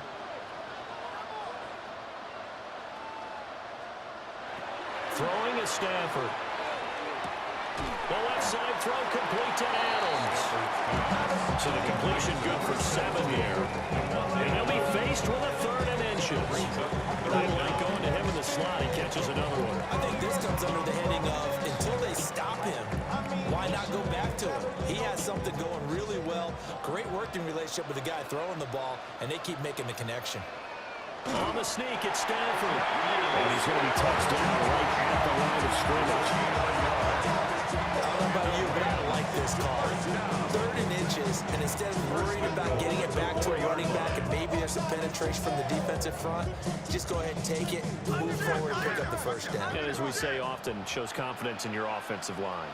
Throwing is Stafford. The left side throw complete to Adams. So the completion good for 7 here. And he'll be faced with a 3rd and inches. They like going to him in the slot. He catches another one. I think this comes under the heading of until they stop him, why not go back to him? He has something going really well. Great working relationship with the guy throwing the ball, and they keep making the connection. On the sneak, it's Stafford. And he's going to be touched down right at the line of scrimmage. I don't know about you, but I don't like this call. 3rd and inches, and instead of worrying about getting it back to a running back and maybe there's some penetration from the defensive front, just go ahead and take it, move forward, and pick up the first down. And as we say often, shows confidence in your offensive line.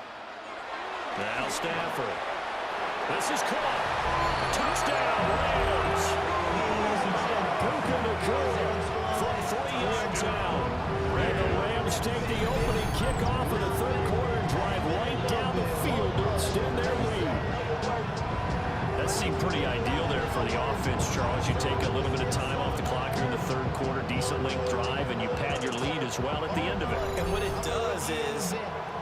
Now Stafford. This is caught. Touchdown, Rams. From 3 yards out. And the Rams take the opening kickoff of the 3rd quarter and drive right down the field to extend their lead. That seemed pretty ideal there for the offense, Charles. You take a little bit of time off the clock here in the 3rd quarter, decent length drive, and you pad your lead as well at the end of it. And what it does is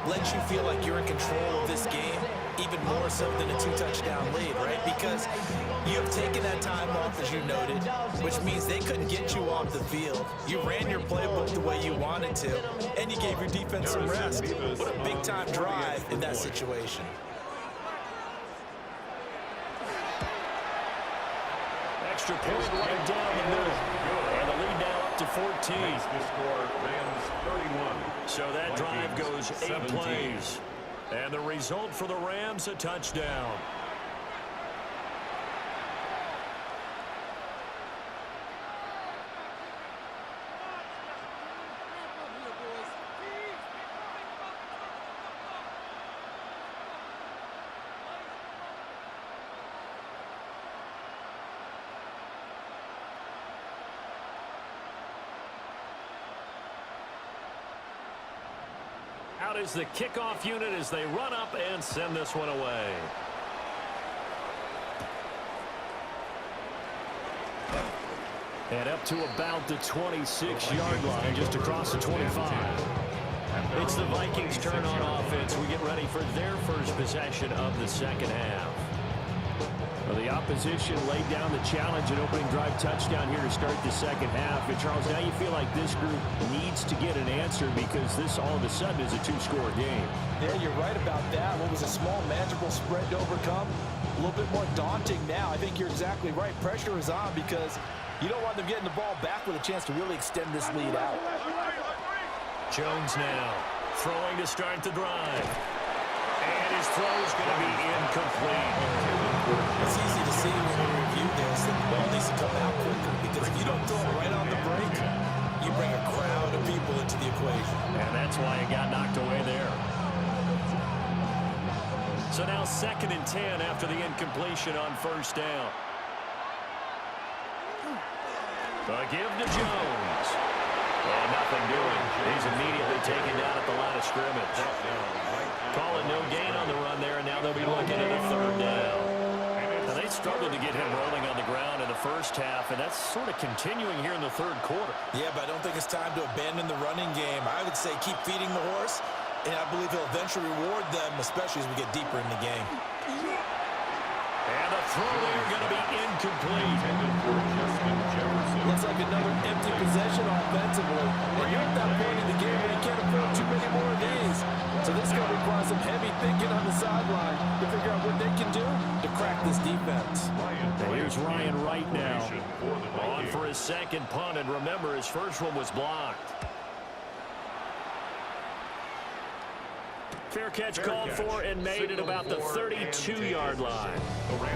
lets you feel like you're in control of this game, even more so than a 2-touchdown lead, right? Because you've taken that time off, as you noted, which means they couldn't get you off the field. You ran your playbook the way you wanted to, and you gave your defense some rest. What a big-time drive in that situation. Extra point right down the middle. And the lead now up to 14. So that drive goes 8 plays. And the result for the Rams, a touchdown. Out is the kickoff unit as they run up and send this one away. And up to about the 26-yard line, just across the 25. It's the Vikings' turn on offense. We get ready for their first possession of the 2nd half. Well, the opposition laid down the challenge and opening drive touchdown here to start the 2nd half. And, Charles, now you feel like this group needs to get an answer because this all of a sudden is a 2-score game. Yeah, you're right about that. What was a small, manageable spread to overcome, a little bit more daunting now. I think you're exactly right. Pressure is on because you don't want them getting the ball back with a chance to really extend this lead out. Jones now throwing to start the drive. And his throw is going to be incomplete. It's easy to see when we review this that the ball needs to come out quicker because if you don't throw it right on the break, you bring a crowd of people into the equation. And that's why it got knocked away there. So now 2nd and 10 after the incompletion on 1st down. The give to Jones. And nothing doing. He's immediately taken down at the line of scrimmage. Calling no gain on the run there, and now they'll be looking at a 3rd down. Now they struggled to get him rolling on the ground in the 1st half, and that's sort of continuing here in the 3rd quarter. Yeah, but I don't think it's time to abandon the running game. I would say keep feeding the horse, and I believe he'll eventually reward them, especially as we get deeper in the game. And the throw there going to be incomplete. Looks like another empty possession offensively. And you're at that point in the game where you can't afford too many more of these. So this is going to require some heavy thinking on the sideline to figure out what they can do to crack this defense. Here's Ryan Wright now. On for his second punt, and remember, his first one was blocked. Fair catch called for and made at about the 32-yard line.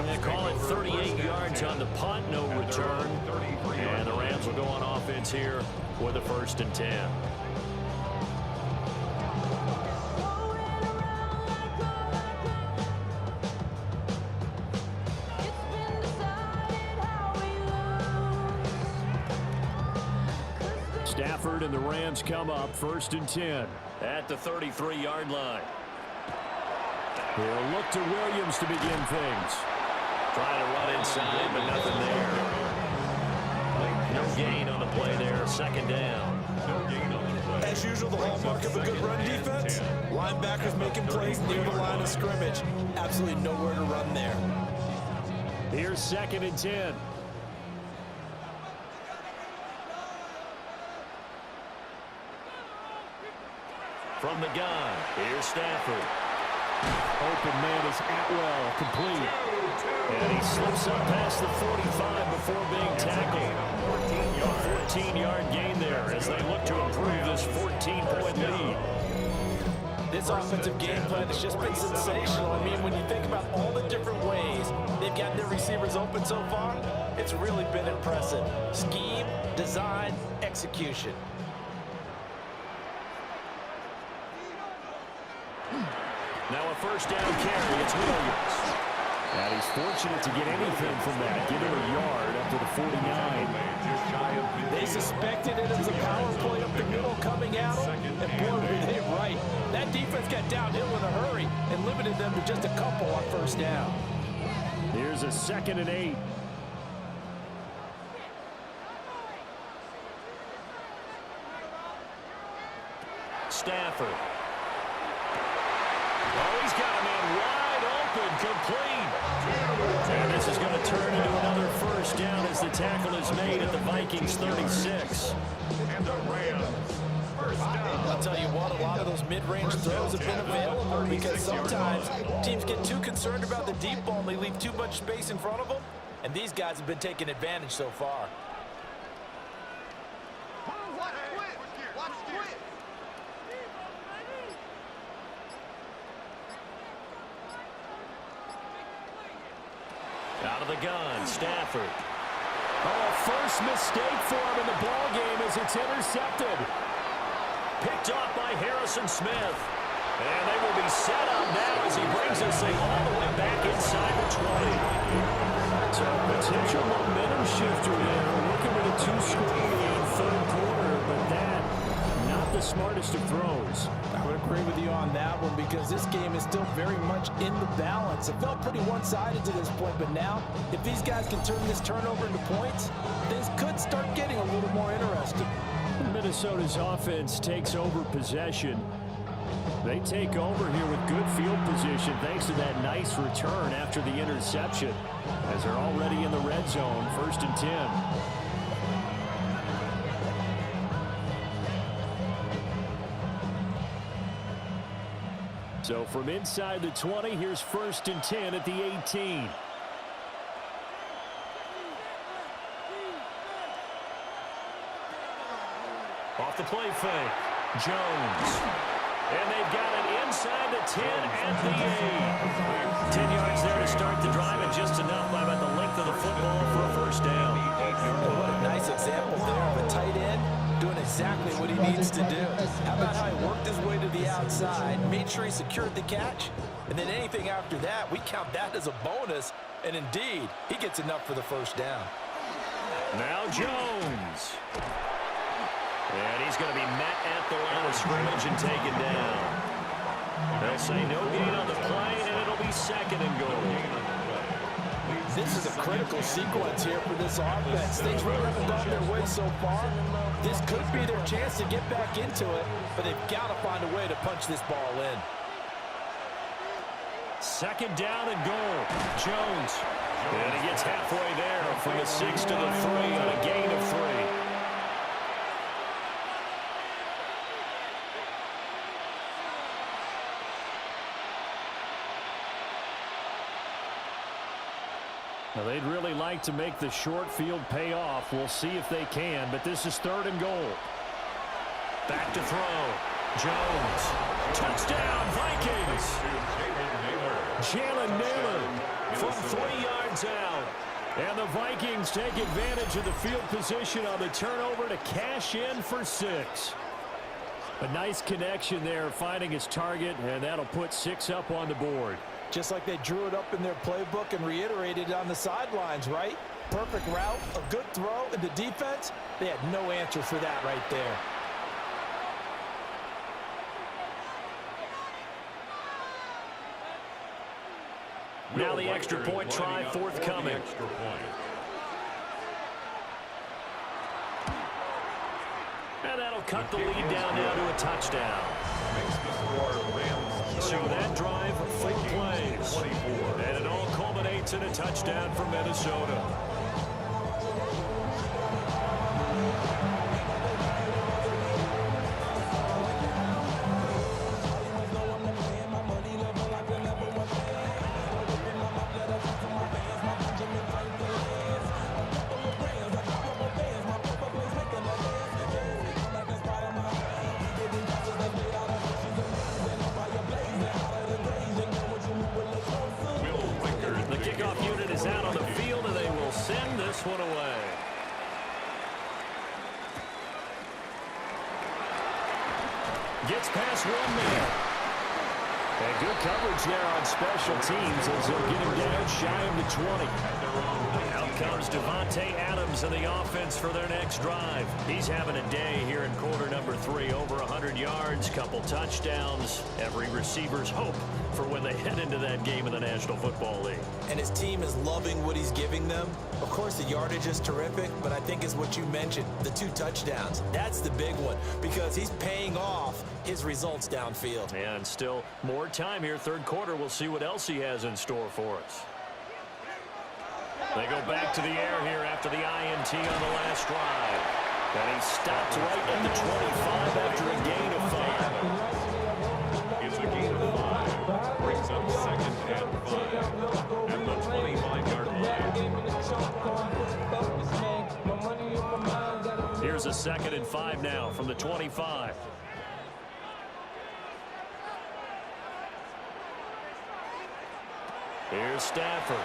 They call it 38 yards on the punt, no return. And the Rams will go on offense here with a 1st and 10. Stafford and the Rams come up 1st and 10 at the 33-yard line. He'll look to Williams to begin things. Trying to run inside, but nothing there. No gain on the play there. 2nd down. As usual, the hallmark of a good run defense. Linebackers making plays near the line of scrimmage. Absolutely nowhere to run there. Here's 2nd and 10. From the gun, here's Stafford. Open man is Atwell, complete. And he slips up past the 45 before being tackled. A 14-yard gain there as they look to improve this 14-point lead. This offensive game plan has just been sensational. I mean, when you think about all the different ways they've gotten their receivers open so far, it's really been impressive. Scheme, design, execution. Now a 1st down carry, it's Williams. And he's fortunate to get anything from that. Give him a yard up to the 49. They suspected it as a power play up the middle coming out. And boy, were they right. That defense got downhill in a hurry and limited them to just a couple on 1st down. Here's a 2nd and 8. Stafford. Oh, he's got a man wide open, complete. And this is going to turn into another 1st down as the tackle is made at the Vikings 36. And the Rams, 1st down. I'll tell you what, a lot of those mid-range throws have been available because sometimes teams get too concerned about the deep ball and they leave too much space in front of them. And these guys have been taking advantage so far. Out of the gun, Stafford. Oh, first mistake for him in the ball game as it's intercepted. Picked off by Harrison Smith. And they will be set up now as he brings this thing all the way back inside the 20. So potential momentum shifter there. Looking at a 2-score lead 3rd quarter, but that not the smartest of throws. I would agree with you on that one because this game is still very much in the balance. It felt pretty one-sided to this point, but now if these guys can turn this turnover into points, things could start getting a little more interesting. Minnesota's offense takes over possession. They take over here with good field position thanks to that nice return after the interception as they're already in the red zone, 1st and 10. So from inside the 20, here's 1st and 10 at the 18. Off the play fake, Jones. And they've got it inside the 10 at the 8. 10 yards there to start the drive, and just enough by about the length of the football for a 1st down. What a nice example there of a tight end doing exactly what he needs to do. How about how he worked his way to the outside, made sure he secured the catch, and then anything after that, we count that as a bonus, and indeed, he gets enough for the 1st down. Now Jones. And he's going to be met at the line of scrimmage and taken down. They'll say no gain on the play, and it'll be 2nd and goal. This is a critical sequence here for this offense. Things really haven't gone their way so far. This could be their chance to get back into it, but they've got to find a way to punch this ball in. 2nd down and goal. Jones. And he gets halfway there from the 6 to the 3 on a gain of 3. Now, they'd really like to make the short field pay off. We'll see if they can, but this is 3rd and goal. Back to throw. Jones. Touchdown, Vikings. Jalen Naylor from 3 yards out. And the Vikings take advantage of the field position on the turnover to cash in for 6. A nice connection there, finding his target, and that'll put 6 up on the board. Just like they drew it up in their playbook and reiterated it on the sidelines, right? Perfect route, a good throw, and the defense, they had no answer for that right there. Now the extra point try forthcoming. And that'll cut the lead down now to a touchdown. So that drive, 4 plays. And it all culminates in a touchdown for Minnesota. One away. Gets past 1 man. And good coverage there on special teams as they'll get him down shy of the 20. Out comes Devontae Adams in the offense for their next drive. He's having a day here in quarter number 3. Over 100 yards, couple touchdowns. Every receiver's hope for when they head into that game in the National Football League. And his team is loving what he's giving them. Of course, the yardage is terrific, but I think it's what you mentioned, the 2 touchdowns. That's the big one because he's paying off his results downfield. And still more time here. 3rd quarter. We'll see what else he has in store for us. They go back to the air here after the INT on the last drive. And he stopped right at the 25 after a gain of 5. It's a gain of 5. Brings up 2nd and 5 at the 25-yard line. Here's a 2nd and 5 now from the 25. Here's Stafford.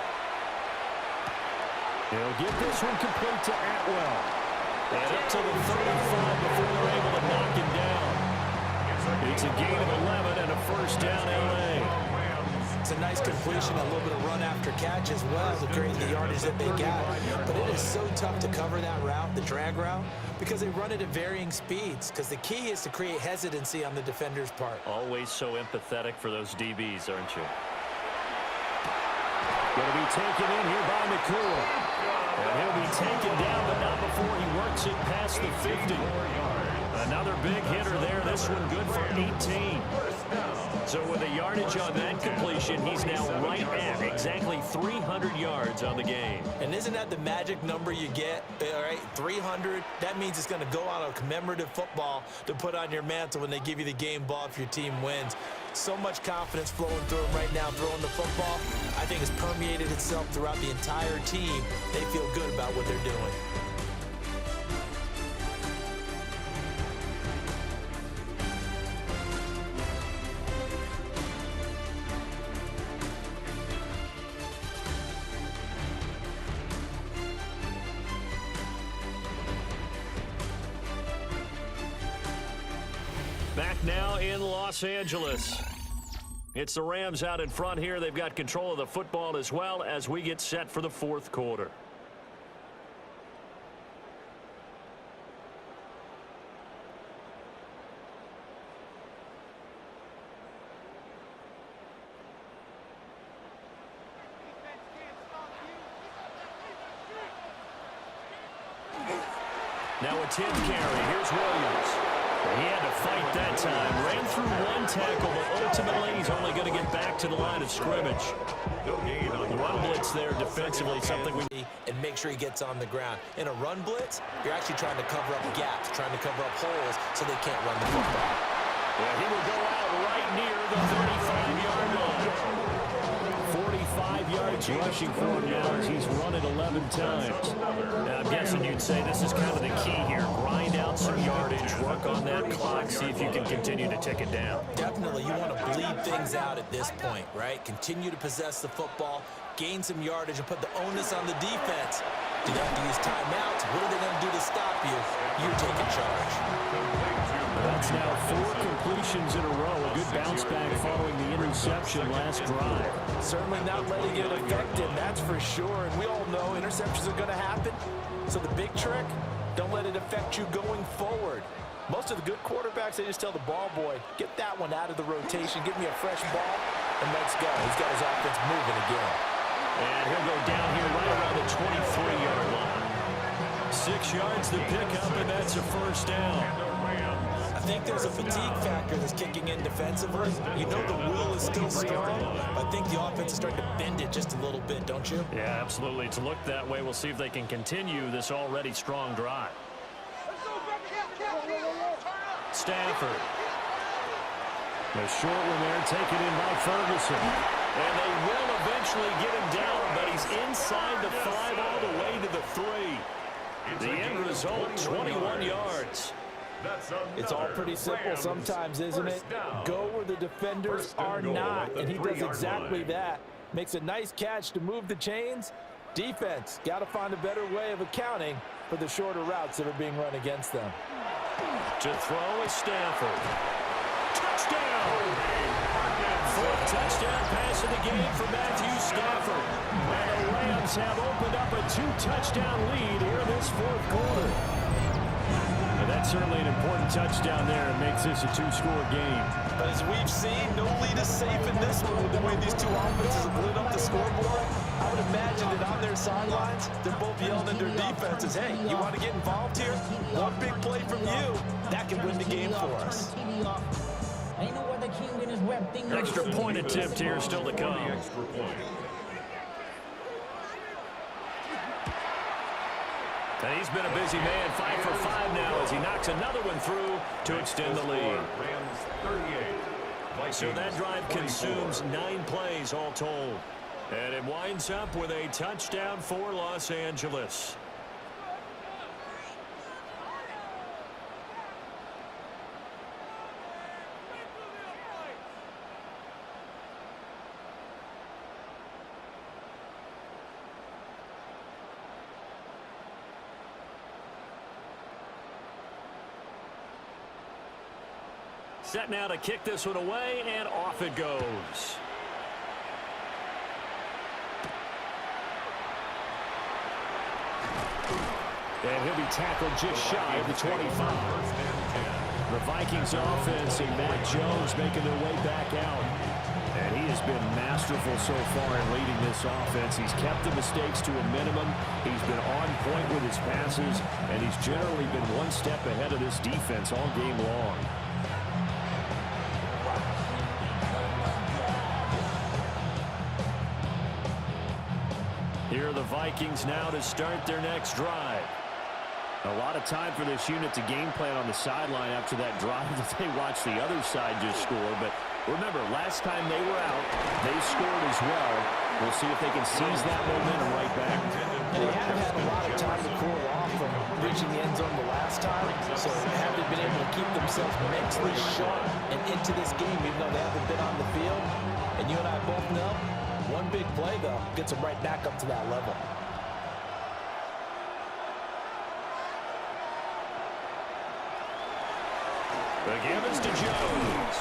He'll get this one complete to Atwell. And up to the 35 before they're able to knock him down. It's a gain of 11 and a 1st down LA. It's a nice completion, a little bit of run after catch as well to create the yardage that they got. But it is so tough to cover that route, the drag route, because they run it at varying speeds. Because the key is to create hesitancy on the defender's part. Always so empathetic for those DBs, aren't you? Going to be taken in here by McCool. And he'll be taken down, but not before he works it past the 50. Another big hitter there. This one good for 18. So with the yardage on that completion, he's now right at exactly 300 yards on the game. And isn't that the magic number you get? All right, 300. That means it's going to go on a commemorative football to put on your mantle when they give you the game ball if your team wins. So much confidence flowing through him right now, throwing the football. I think it's permeated itself throughout the entire team. They feel good about what they're doing. Back now in Los Angeles. It's the Rams out in front here. They've got control of the football as well as we get set for the 4th quarter. Now a 10th carry. Here's Williams. He had to fight that time. Ran through one tackle, but ultimately he's only going to get back to the line of scrimmage. No gain on The the run blitz there defensively, something we... And make sure he gets on the ground. In a run blitz, you're actually trying to cover up gaps, trying to cover up holes so they can't run the football. Yeah, he will go out right near the 35-yard line. 45 yards rushing for him now as he's run it 11 times. Now, I'm guessing you'd say this is kind of the key here. Grind out some yardage, work on that clock, see if you can continue to tick it down. Definitely, you want to bleed things out at this point, right? Continue to possess the football, gain some yardage, and put the onus on the defense. Do they have to use timeouts? What are they going to do to stop you? You're taking charge. That's now 4 completions in a row. A good bounce back following the interception last drive. Certainly not letting it affect him, that's for sure. And we all know interceptions are going to happen. So the big trick, don't let it affect you going forward. Most of the good quarterbacks, they just tell the ball boy, get that one out of the rotation, give me a fresh ball, and let's go. He's got his offense moving again. And he'll go down here right around the 23-yard line. 6 yards the pickup, and that's a first down. I think there's a fatigue factor that's kicking in defensively. You know the will is still strong, but I think the offense is starting to bend it just a little bit, don't you? Yeah, absolutely. It's looked that way. We'll see if they can continue this already strong drive. Stafford. The short one there taken in by Ferguson. And they will eventually get him down, but he's inside the 5 all the way to the 3. The end result, 21 yards. It's all pretty simple sometimes, isn't it? Go where the defenders are not, and he does exactly that. Makes a nice catch to move the chains. Defense, got to find a better way of accounting for the shorter routes that are being run against them. To throw is Stafford. Touchdown! 4th touchdown pass of the game for Matthew Stafford. And the Rams have opened up a 2-touchdown lead here in this 4th quarter. And that's certainly an important touchdown there. It makes this a 2-score game. But as we've seen, no lead is safe in this one with the way these two offenses have lit up the scoreboard. I would imagine that on their sidelines, they're both yelling at their defenses, hey, you want to get involved here? One big play from you, that can win the game for us. Extra point attempt here still to come. And he's been a busy man, 5 for 5 now as he knocks another one through to extend the lead. So that drive consumes 9 plays all told. And it winds up with a touchdown for Los Angeles. Set now to kick this one away, and off it goes. And he'll be tackled just shy of the 25. The Vikings offense and Matt Jones making their way back out. And he has been masterful so far in leading this offense. He's kept the mistakes to a minimum. He's been on point with his passes, and he's generally been one step ahead of this defense all game long. Here are the Vikings now to start their next drive. A lot of time for this unit to game plan on the sideline after that drive that they watched the other side just score. But remember, last time they were out, they scored as well. We'll see if they can seize that momentum right back. They have had a lot of time to cool off from reaching the end zone the last time, so have they been able to keep themselves mentally sharp and into this game even though they haven't been on the field? And you and I both know, one big play, though, gets them right back up to that level. The give is to Jones.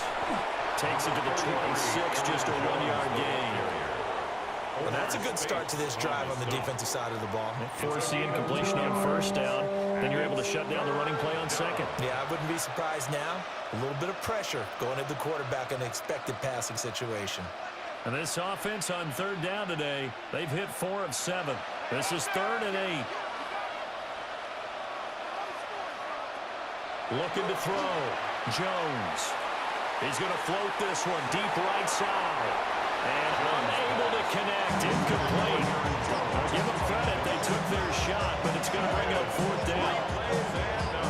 Takes it to the 26, just a 1-yard gain. Well, that's a good start to this drive on the defensive side of the ball. Force the incompletion on first down. Then you're able to shut down the running play on second. Yeah, I wouldn't be surprised now. A little bit of pressure going at the quarterback in an expected passing situation. And this offense on 3rd down today, they've hit 4 of 7. This is 3rd and 8. Looking to throw. Jones. He's going to float this one deep right side. And unable to connect. Incomplete. I'll give them credit. They took their shot, but it's going to bring up fourth down.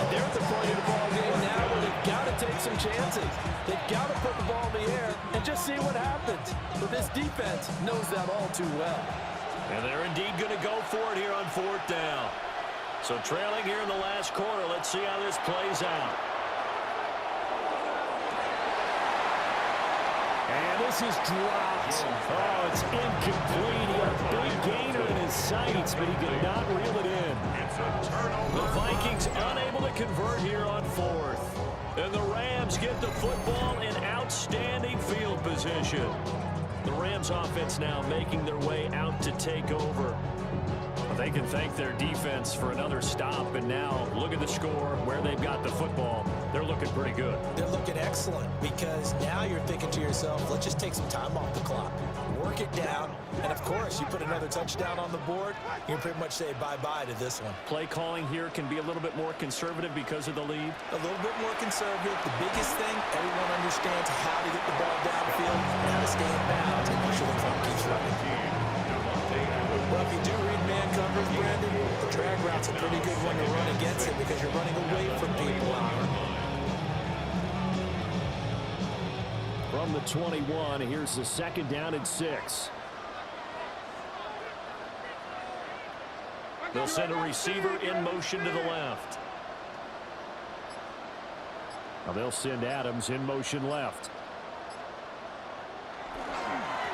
They're at the point of the ball game now where they've got to take some chances. They've got to put the ball in the air and just see what happens. But this defense knows that all too well. And they're indeed going to go for it here on fourth down. So trailing here in the last quarter. Let's see how this plays out. And this is dropped. Oh, it's incomplete. He had a big gainer in his sights, but he could not reel it in. The Vikings unable to convert here on fourth. And the Rams get the football in outstanding field position. The Rams offense now making their way out to take over. They can thank their defense for another stop, and now look at the score, where they've got the football. They're looking pretty good. They're looking excellent because now you're thinking to yourself, let's just take some time off the clock, work it down, and of course, you put another touchdown on the board, you can pretty much say bye-bye to this one. Play calling here can be a little bit more conservative because of the lead. A little bit more conservative. The biggest thing, everyone understands how to get the ball downfield and how to stay in bounds and make sure the clock keeps running. Well, if you do read man coverage, Brandon, the drag route's a pretty good one to run against it because you're running away from people out here. From the 21, here's the second down and 6. They'll send a receiver in motion to the left. Now they'll send Adams in motion left.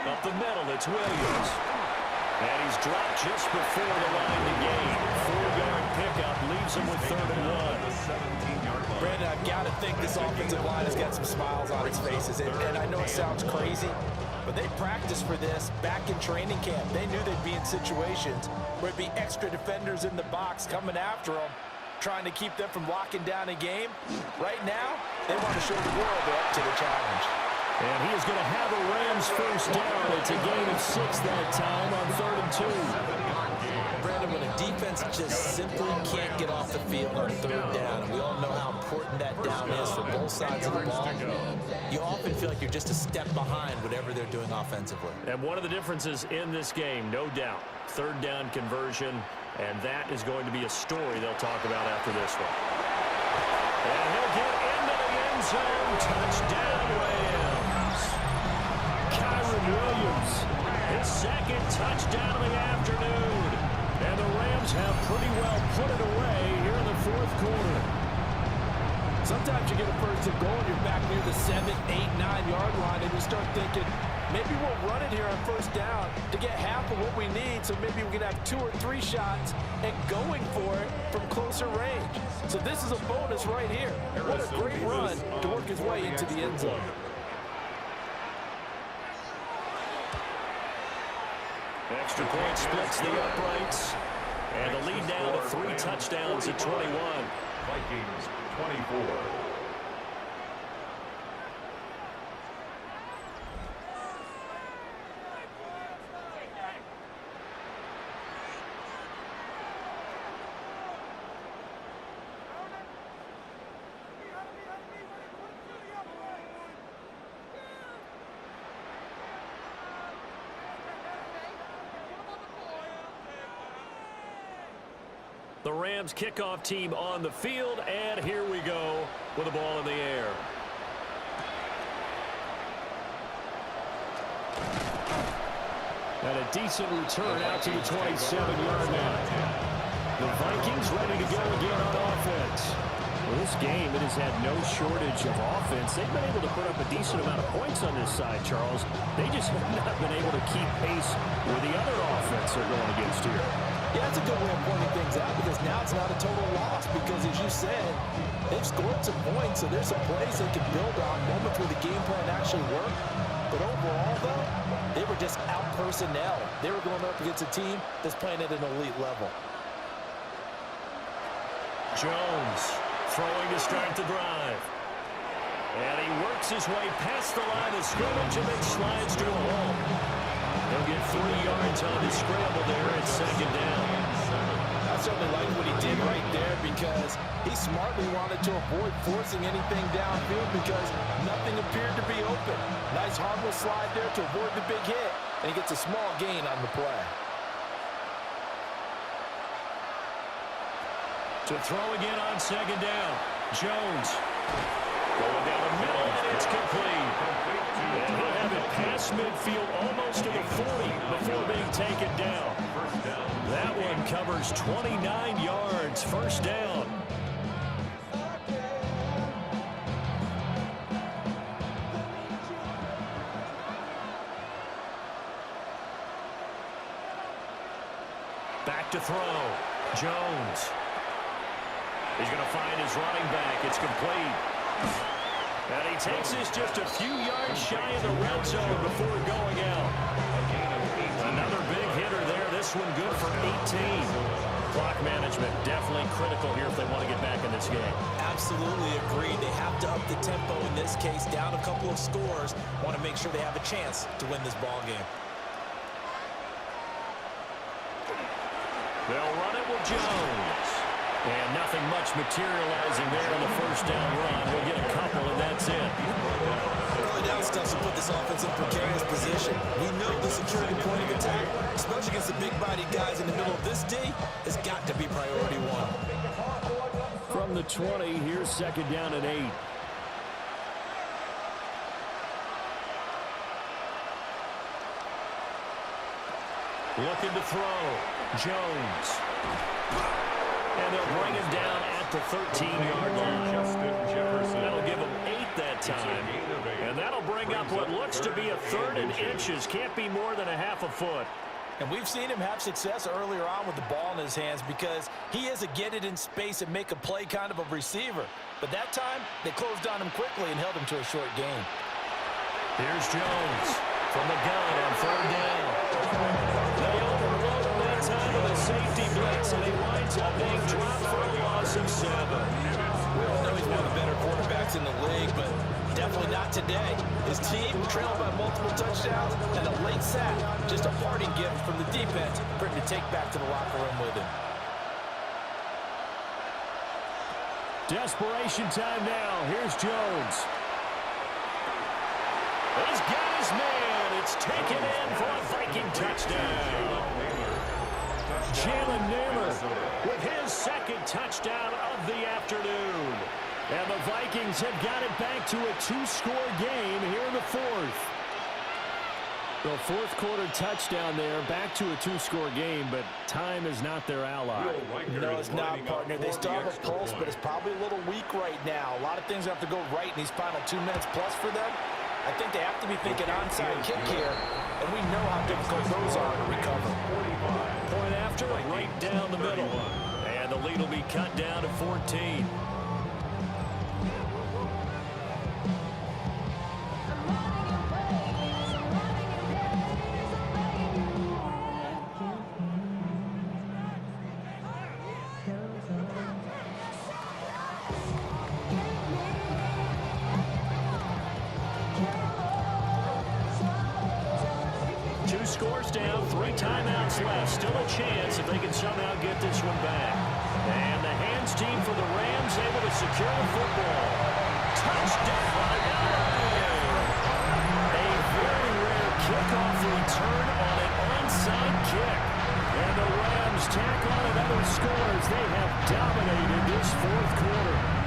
Up the middle, it's Williams. And he's dropped just before the line to gain. 4-yard pickup leaves him with 3rd and 1. Brandon, I've got to think this offensive line has got some smiles on its faces. And I know it sounds crazy, but they practiced for this back in training camp. They knew they'd be in situations where it'd be extra defenders in the box coming after them, trying to keep them from locking down a game. Right now, they want to show the world they're up to the challenge. And he is going to have a Rams first down. It's a gain of 6 that time on 3rd and 2. Brandon, when a defense just simply can't get off the field on 3rd down, and we all know how important that down is for both sides of the ball, you often feel like you're just a step behind whatever they're doing offensively. And one of the differences in this game, no doubt, 3rd down conversion, and that is going to be a story they'll talk about after this one. And he'll get into the end zone. Touchdown, Rams. Williams, his 2nd touchdown of the afternoon. And the Rams have pretty well put it away here in the 4th quarter. Sometimes you get a first and goal and you're back near the 7, 8, 9-yard line, and you start thinking, maybe we'll run it here on 1st down to get half of what we need, so maybe we can have 2 or 3 shots and going for it from closer range. So this is a bonus right here. What a great run to work his way into the end zone. Extra point splits the uprights. And the lead now to 3 touchdowns at 21. Vikings 24. The Rams kickoff team on the field, and here we go with the ball in the air. And a decent return out to the 27-yard line. The Vikings ready to go again on offense. Well, this game, it has had no shortage of offense. They've been able to put up a decent amount of points on this side, Charles. They just have not been able to keep pace with the other offense they're going against here. Yeah, that's a good way of pointing things out because now it's not a total loss because, as you said, they've scored some points, so there's some plays they can build on, moments where the game plan actually worked. But overall, though, they were just out personnel. They were going up against a team that's playing at an elite level. Jones throwing to start the drive. And he works his way past the line of scrimmage and then slides to a hole. He'll get 3 yards on the scramble there at 2nd down. That's certainly like what he did right there because he smartly wanted to avoid forcing anything downfield because nothing appeared to be open. Nice harmless slide there to avoid the big hit, and he gets a small gain on the play. To throw again on second down. Jones. Going down the middle, and it's complete. And he'll have it past midfield almost to the 40 before being taken down. That one covers 29 yards. First down. Back to throw. Jones. He's going to find his running back. It's complete. And he takes this just a few yards shy of the red zone before going out. Another big hitter there. This one good for 18. Clock management definitely critical here if they want to get back in this game. Absolutely agreed. They have to up the tempo in this case, down a couple of scores. Want to make sure they have a chance to win this ball game. They'll run it with Jones. And nothing much materializing there on the first down run. He'll get a couple, and that's it. Early down stuff to put this offense in precarious position. We know the security point of attack, especially against the big-bodied guys in the middle of this D, has got to be priority one. From the 20, here's second down and 8. Looking to throw. Jones. And they'll bring him down at the 13-yard line. That'll give him 8 that time. And that'll bring up what looks to be a 3rd and inches. Can't be more than a half a foot. And we've seen him have success earlier on with the ball in his hands because he is a get it in space and make a play kind of a receiver. But that time, they closed on him quickly and held him to a short gain. Here's Jones from the gun on 3rd down. They overload that time with a safety blitz, and he winds up being dropped for a loss of 7. We all know he's one of the better quarterbacks in the league, but definitely not today. His team trailed by multiple touchdowns, and a late sack, just a parting gift from the defense for him to take back to the locker room with him. Desperation time now. Here's Jones. He's got his man. It's taken in for a Viking touchdown. Jalen Naylor with his second touchdown of the afternoon. And the Vikings have got it back to a 2-score game here in the 4th. The 4th quarter touchdown there, back to a 2-score game, but time is not their ally. No, it's not, partner. They still have a pulse, but it's probably a little weak right now. A lot of things have to go right in these final 2 minutes plus for them. I think they have to be thinking onside kick here, and we know how difficult those are to recover. Point after, right down the middle. And the lead will be cut down to 14. Scores down, 3 timeouts left. Still a chance if they can somehow get this one back. And the hands team for the Rams able to secure the football. Touchdown! A very rare kickoff return on an onside kick. And the Rams tack on another score as they have dominated this 4th quarter.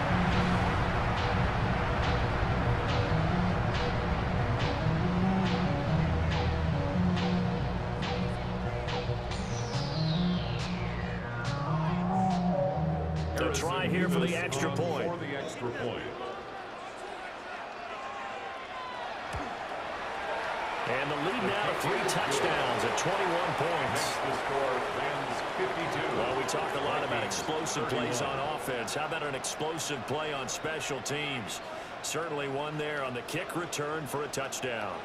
Try here for the extra point. And the lead now to 3 touchdowns at 21 points. Well, we talk a lot about explosive plays on offense. How about an explosive play on special teams? Certainly one there on the kick return for a touchdown.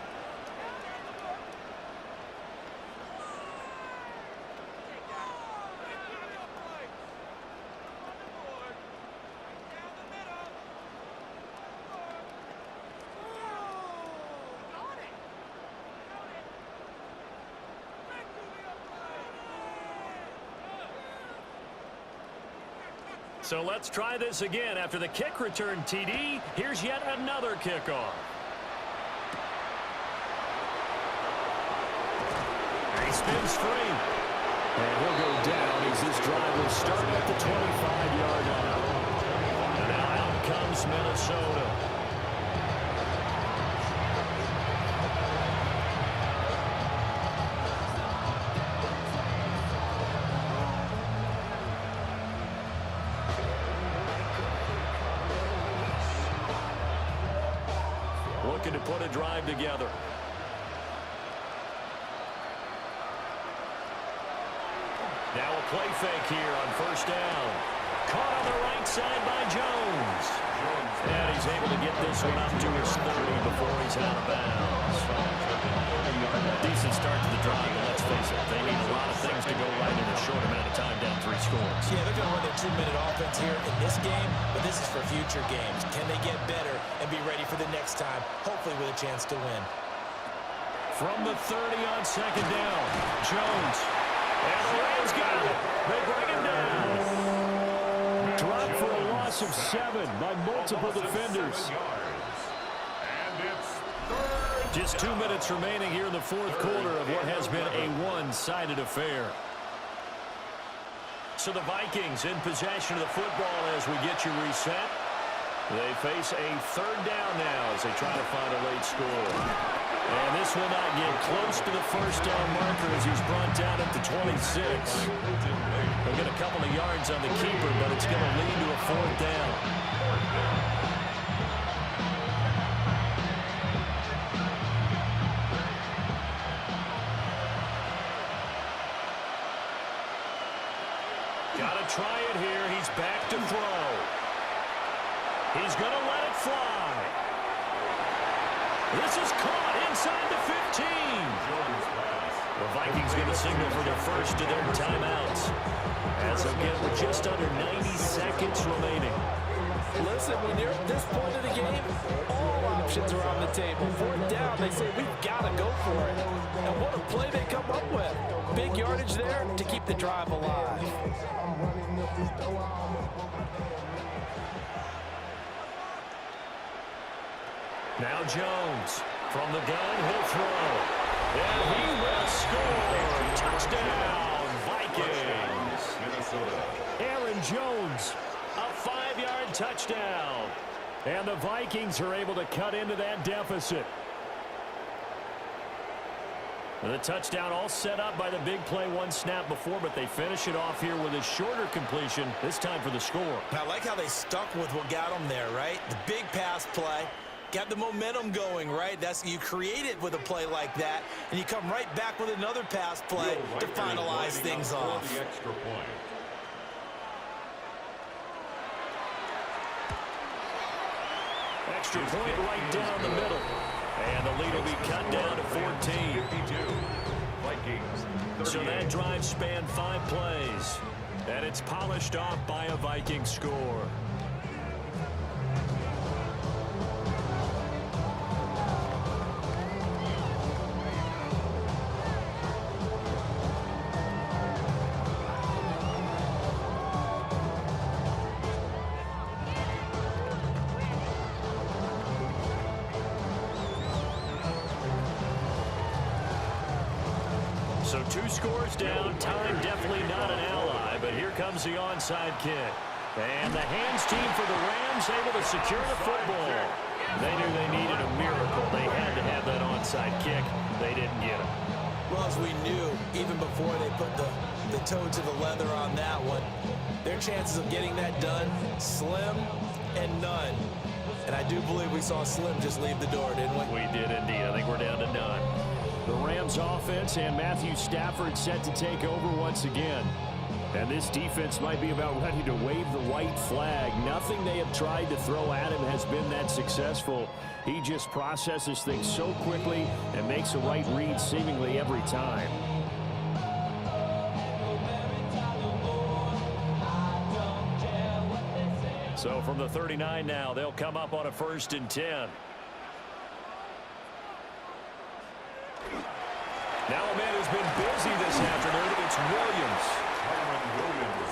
So let's try this again. After the kick return TD, here's yet another kickoff. He spins free. And he'll go down as this drive will start at the 25-yard line. And now out comes Minnesota. Looking to put a drive together. Now a play fake here on first down. Caught on the right side by Jones. And he's able to get this one up to his 30 before he's out of bounds. Decent start to the drive, but let's face it, they need a lot of things to go right in a short amount of time, down 3 scores. Yeah, they're going to run their 2-minute offense here in this game, but this is for future games. Can they get better and be ready for the next time, hopefully with a chance to win? From the 30 on second down, Jones. And the Rams got it. They bring him down. Drop for a loss of 7 by multiple defenders. Just 2 minutes remaining here in the fourth quarter of what has been a one-sided affair. So the Vikings in possession of the football as we get you reset. They face a third down now as they try to find a late score. And this will not get close to the first down marker as he's brought down at the 26. They'll get a couple of yards on the keeper, but it's going to lead to a fourth down. Got to try it here. He's back to throw. He's going to let it fly. This is caught inside the 15. The Vikings get a signal for their first of their timeouts. As again, we're just under 90 seconds remaining. Listen, when you're at this point of the game, all options are on the table. Fourth down, they say, we've got to go for it. And what a play they come up with. Big yardage there to keep the drive alive. Now Jones from the gun, he'll throw. And he will score. Touchdown, Vikings. Aaron Jones, a 5-yard touchdown. And the Vikings are able to cut into that deficit. The touchdown all set up by the big play one snap before, but they finish it off here with a shorter completion, this time for the score. And I like how they stuck with what got them there, right? The big pass play. Got the momentum going, right? You create it with a play like that, and you come right back with another pass play to finalize things off. Extra point right down the middle. And the lead will be cut down to 14. So that drive spanned 5 plays. And it's polished off by a Viking score. So 2 scores down. Time definitely not an ally, but here comes the onside kick. And the hands team for the Rams able to secure the football. They knew they needed a miracle. They had to have that onside kick. They didn't get it. Well, as we knew, even before they put the toe to the leather on that one, their chances of getting that done, slim and none. And I do believe we saw Slim just leave the door, didn't we? We did indeed. I think we're down to none. The Rams offense and Matthew Stafford set to take over once again. And this defense might be about ready to wave the white flag. Nothing they have tried to throw at him has been that successful. He just processes things so quickly and makes the right read seemingly every time. So from the 39 now, they'll come up on a 1st and 10. Now a man who's been busy this afternoon, it's Williams.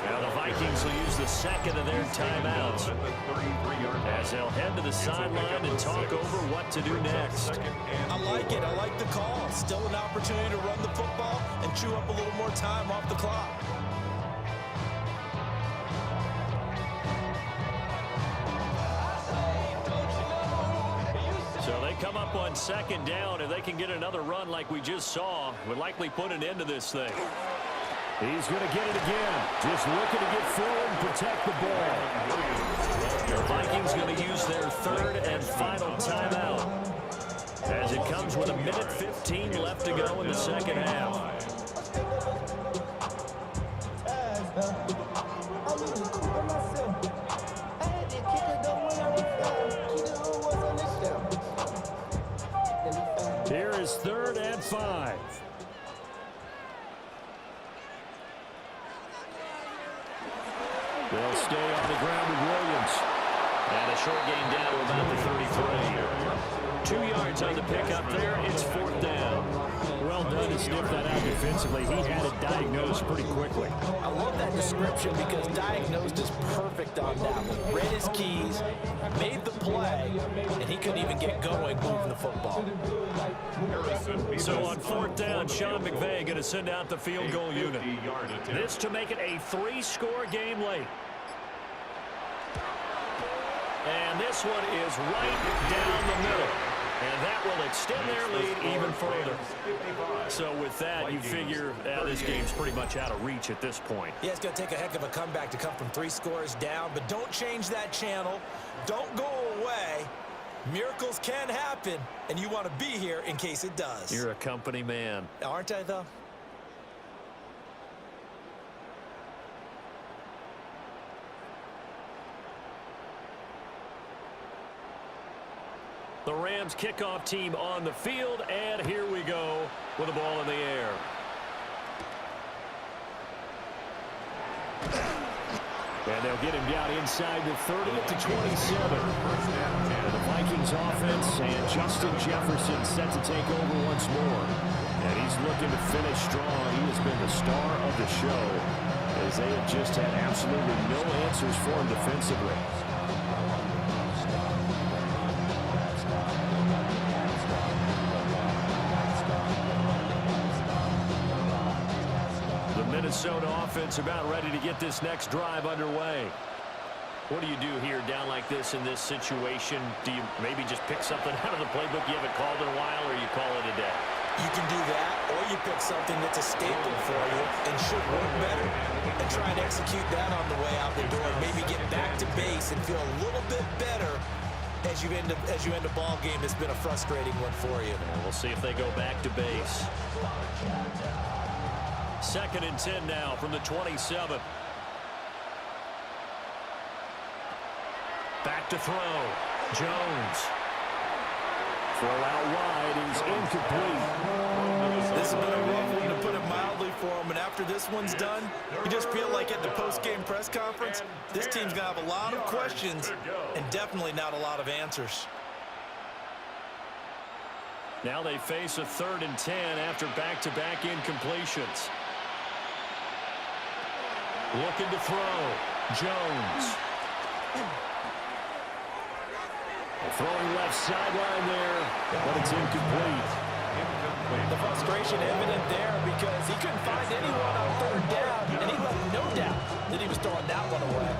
Now the Vikings Vikings will use the second of their timeouts as they'll head to the sideline and talk over what to do next. I like it. I like the call. Still an opportunity to run the football and chew up a little more time off the clock. So they come up on second down. If they can get another run like we just saw, would likely put an end to this thing. He's going to get it again. Just looking to get forward and protect the ball. The Vikings going to use their third and final timeout as it comes with 1:15 left to go in the second half. Here is 3rd and 5. They'll stay on the ground with Williams. And a short gain down to about the 33. 2 yards on the pickup there. It's 4th down. Well done to sniff that out defensively. He had it diagnosed pretty quickly. I love that description because diagnosed is perfect on that one. Read his keys, made the play, and he couldn't even get going moving the football. So on 4th down, Sean McVay going to send out the field goal unit. This to make it a 3-score game late. And this one is right down the middle. And that will extend their lead even further. So with that, you figure this game's pretty much out of reach at this point. Yeah, it's going to take a heck of a comeback to come from 3 scores down. But don't change that channel. Don't go away. Miracles can happen, and you want to be here in case it does. You're a company man. Aren't I, though? The Rams kickoff team on the field, and here we go with the ball in the air. And they'll get him down inside the 30 to 27. And the Vikings offense and Justin Jefferson set to take over once more. And he's looking to finish strong. He has been the star of the show as they have just had absolutely no answers for him defensively. Minnesota offense about ready to get this next drive underway. What do you do here down like this in this situation? Do you maybe just pick something out of the playbook you haven't called in a while, or you call it a day? You can do that, or you pick something that's a staple for you and should work better and try and execute that on the way out the door. Maybe get back to base and feel a little bit better as you end a ball game that's been a frustrating one for you. And we'll see if they go back to base. 2nd and 10 now from the 27. Back to throw. Jones. Throw out wide is incomplete. This has been a rough one, to put it mildly, for him. And after this one's done, you just feel like at the post-game press conference, this team's going to have a lot of questions and definitely not a lot of answers. Now they face a 3rd and 10 after back-to-back incompletions. Looking to throw. Jones. Throwing left sideline there, but it's incomplete. The frustration evident there because he couldn't find anyone on 3rd down, and he left no doubt that he was throwing that one away.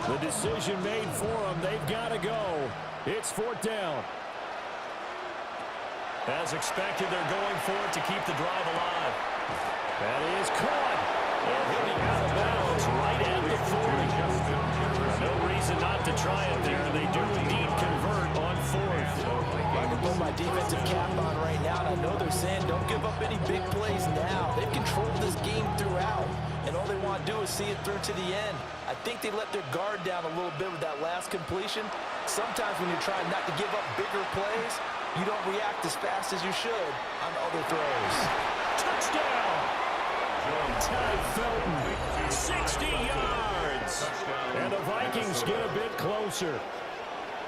The decision made for them. They've got to go. It's 4th down. As expected, they're going for it to keep the drive alive. That is caught. And hitting out of bounds right at the 40. No reason not to try it there. They do indeed convert on 4th. I can put my defensive cap on right now, and I know they're saying don't give up any big plays now. They've controlled this game throughout, and all they want to do is see it through to the end. I think they let their guard down a little bit with that last completion. Sometimes when you're trying not to give up bigger plays, you don't react as fast as you should on other throws. Touchdown! Ty Felton, 60 yards. And the Vikings get a bit closer.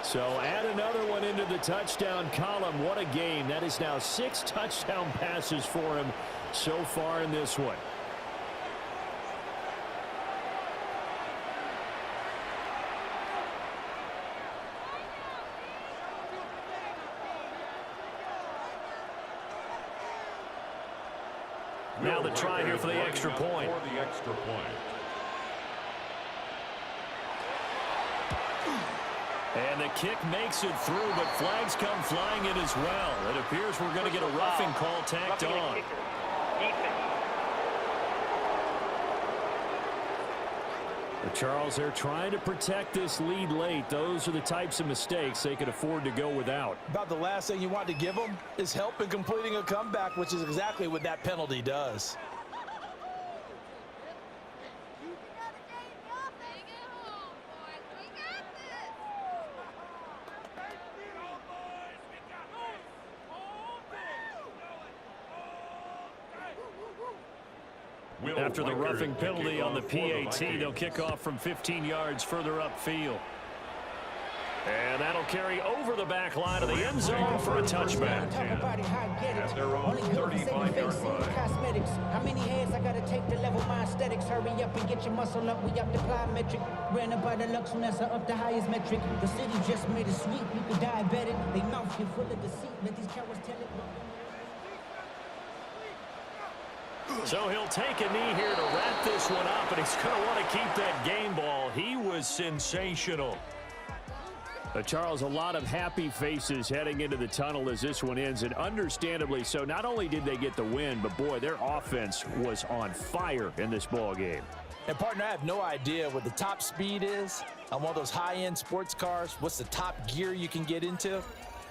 So add another one into the touchdown column. What a game. That is now 6 touchdown passes for him so far in this one. Now the try here for the extra point. And the kick makes it through, but flags come flying in as well. It appears we're going to get a roughing call tacked on. But Charles, they're trying to protect this lead late. Those are the types of mistakes they could afford to go without. About the last thing you want to give them is help in completing a comeback, which is exactly what that penalty does. After the roughing penalty on the PAT, they'll kick off from 15 yards further upfield. And that'll carry over the back line of the end zone for a touchback. At their own 35-yard line. Cosmetics. How many heads I gotta take to level my aesthetics? Hurry up and get your muscle up. We up the plyometric. Ran up by the Lux when that's up the highest metric. The city just made it sweet. People diabetic. They mouth get full of deceit. Let these cowards tell it. So he'll take a knee here to wrap this one up, and he's going to want to keep that game ball. He was sensational. Charles, a lot of happy faces heading into the tunnel as this one ends, and understandably so. Not only did they get the win, but boy, their offense was on fire in this ball game. And partner, I have no idea what the top speed is on one of those high-end sports cars. What's the top gear you can get into?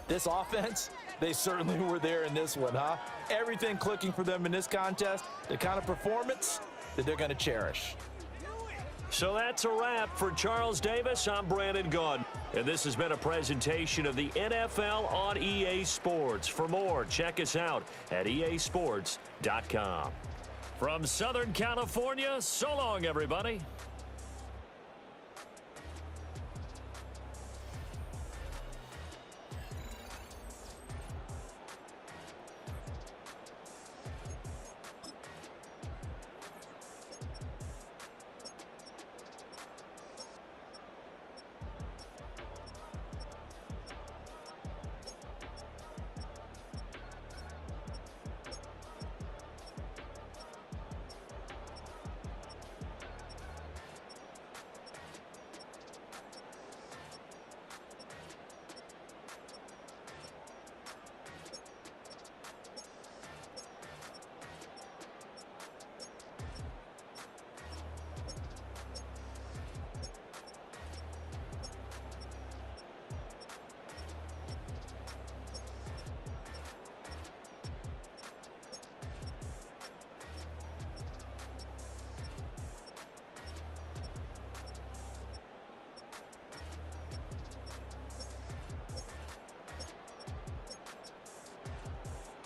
This offense, they certainly were there in this one, huh? Everything clicking for them in this contest, the kind of performance that they're going to cherish. So that's a wrap for Charles Davis. I'm Brandon Gaudin, and this has been a presentation of the NFL on EA Sports. For more, check us out at easports.com. From Southern California, so long, everybody.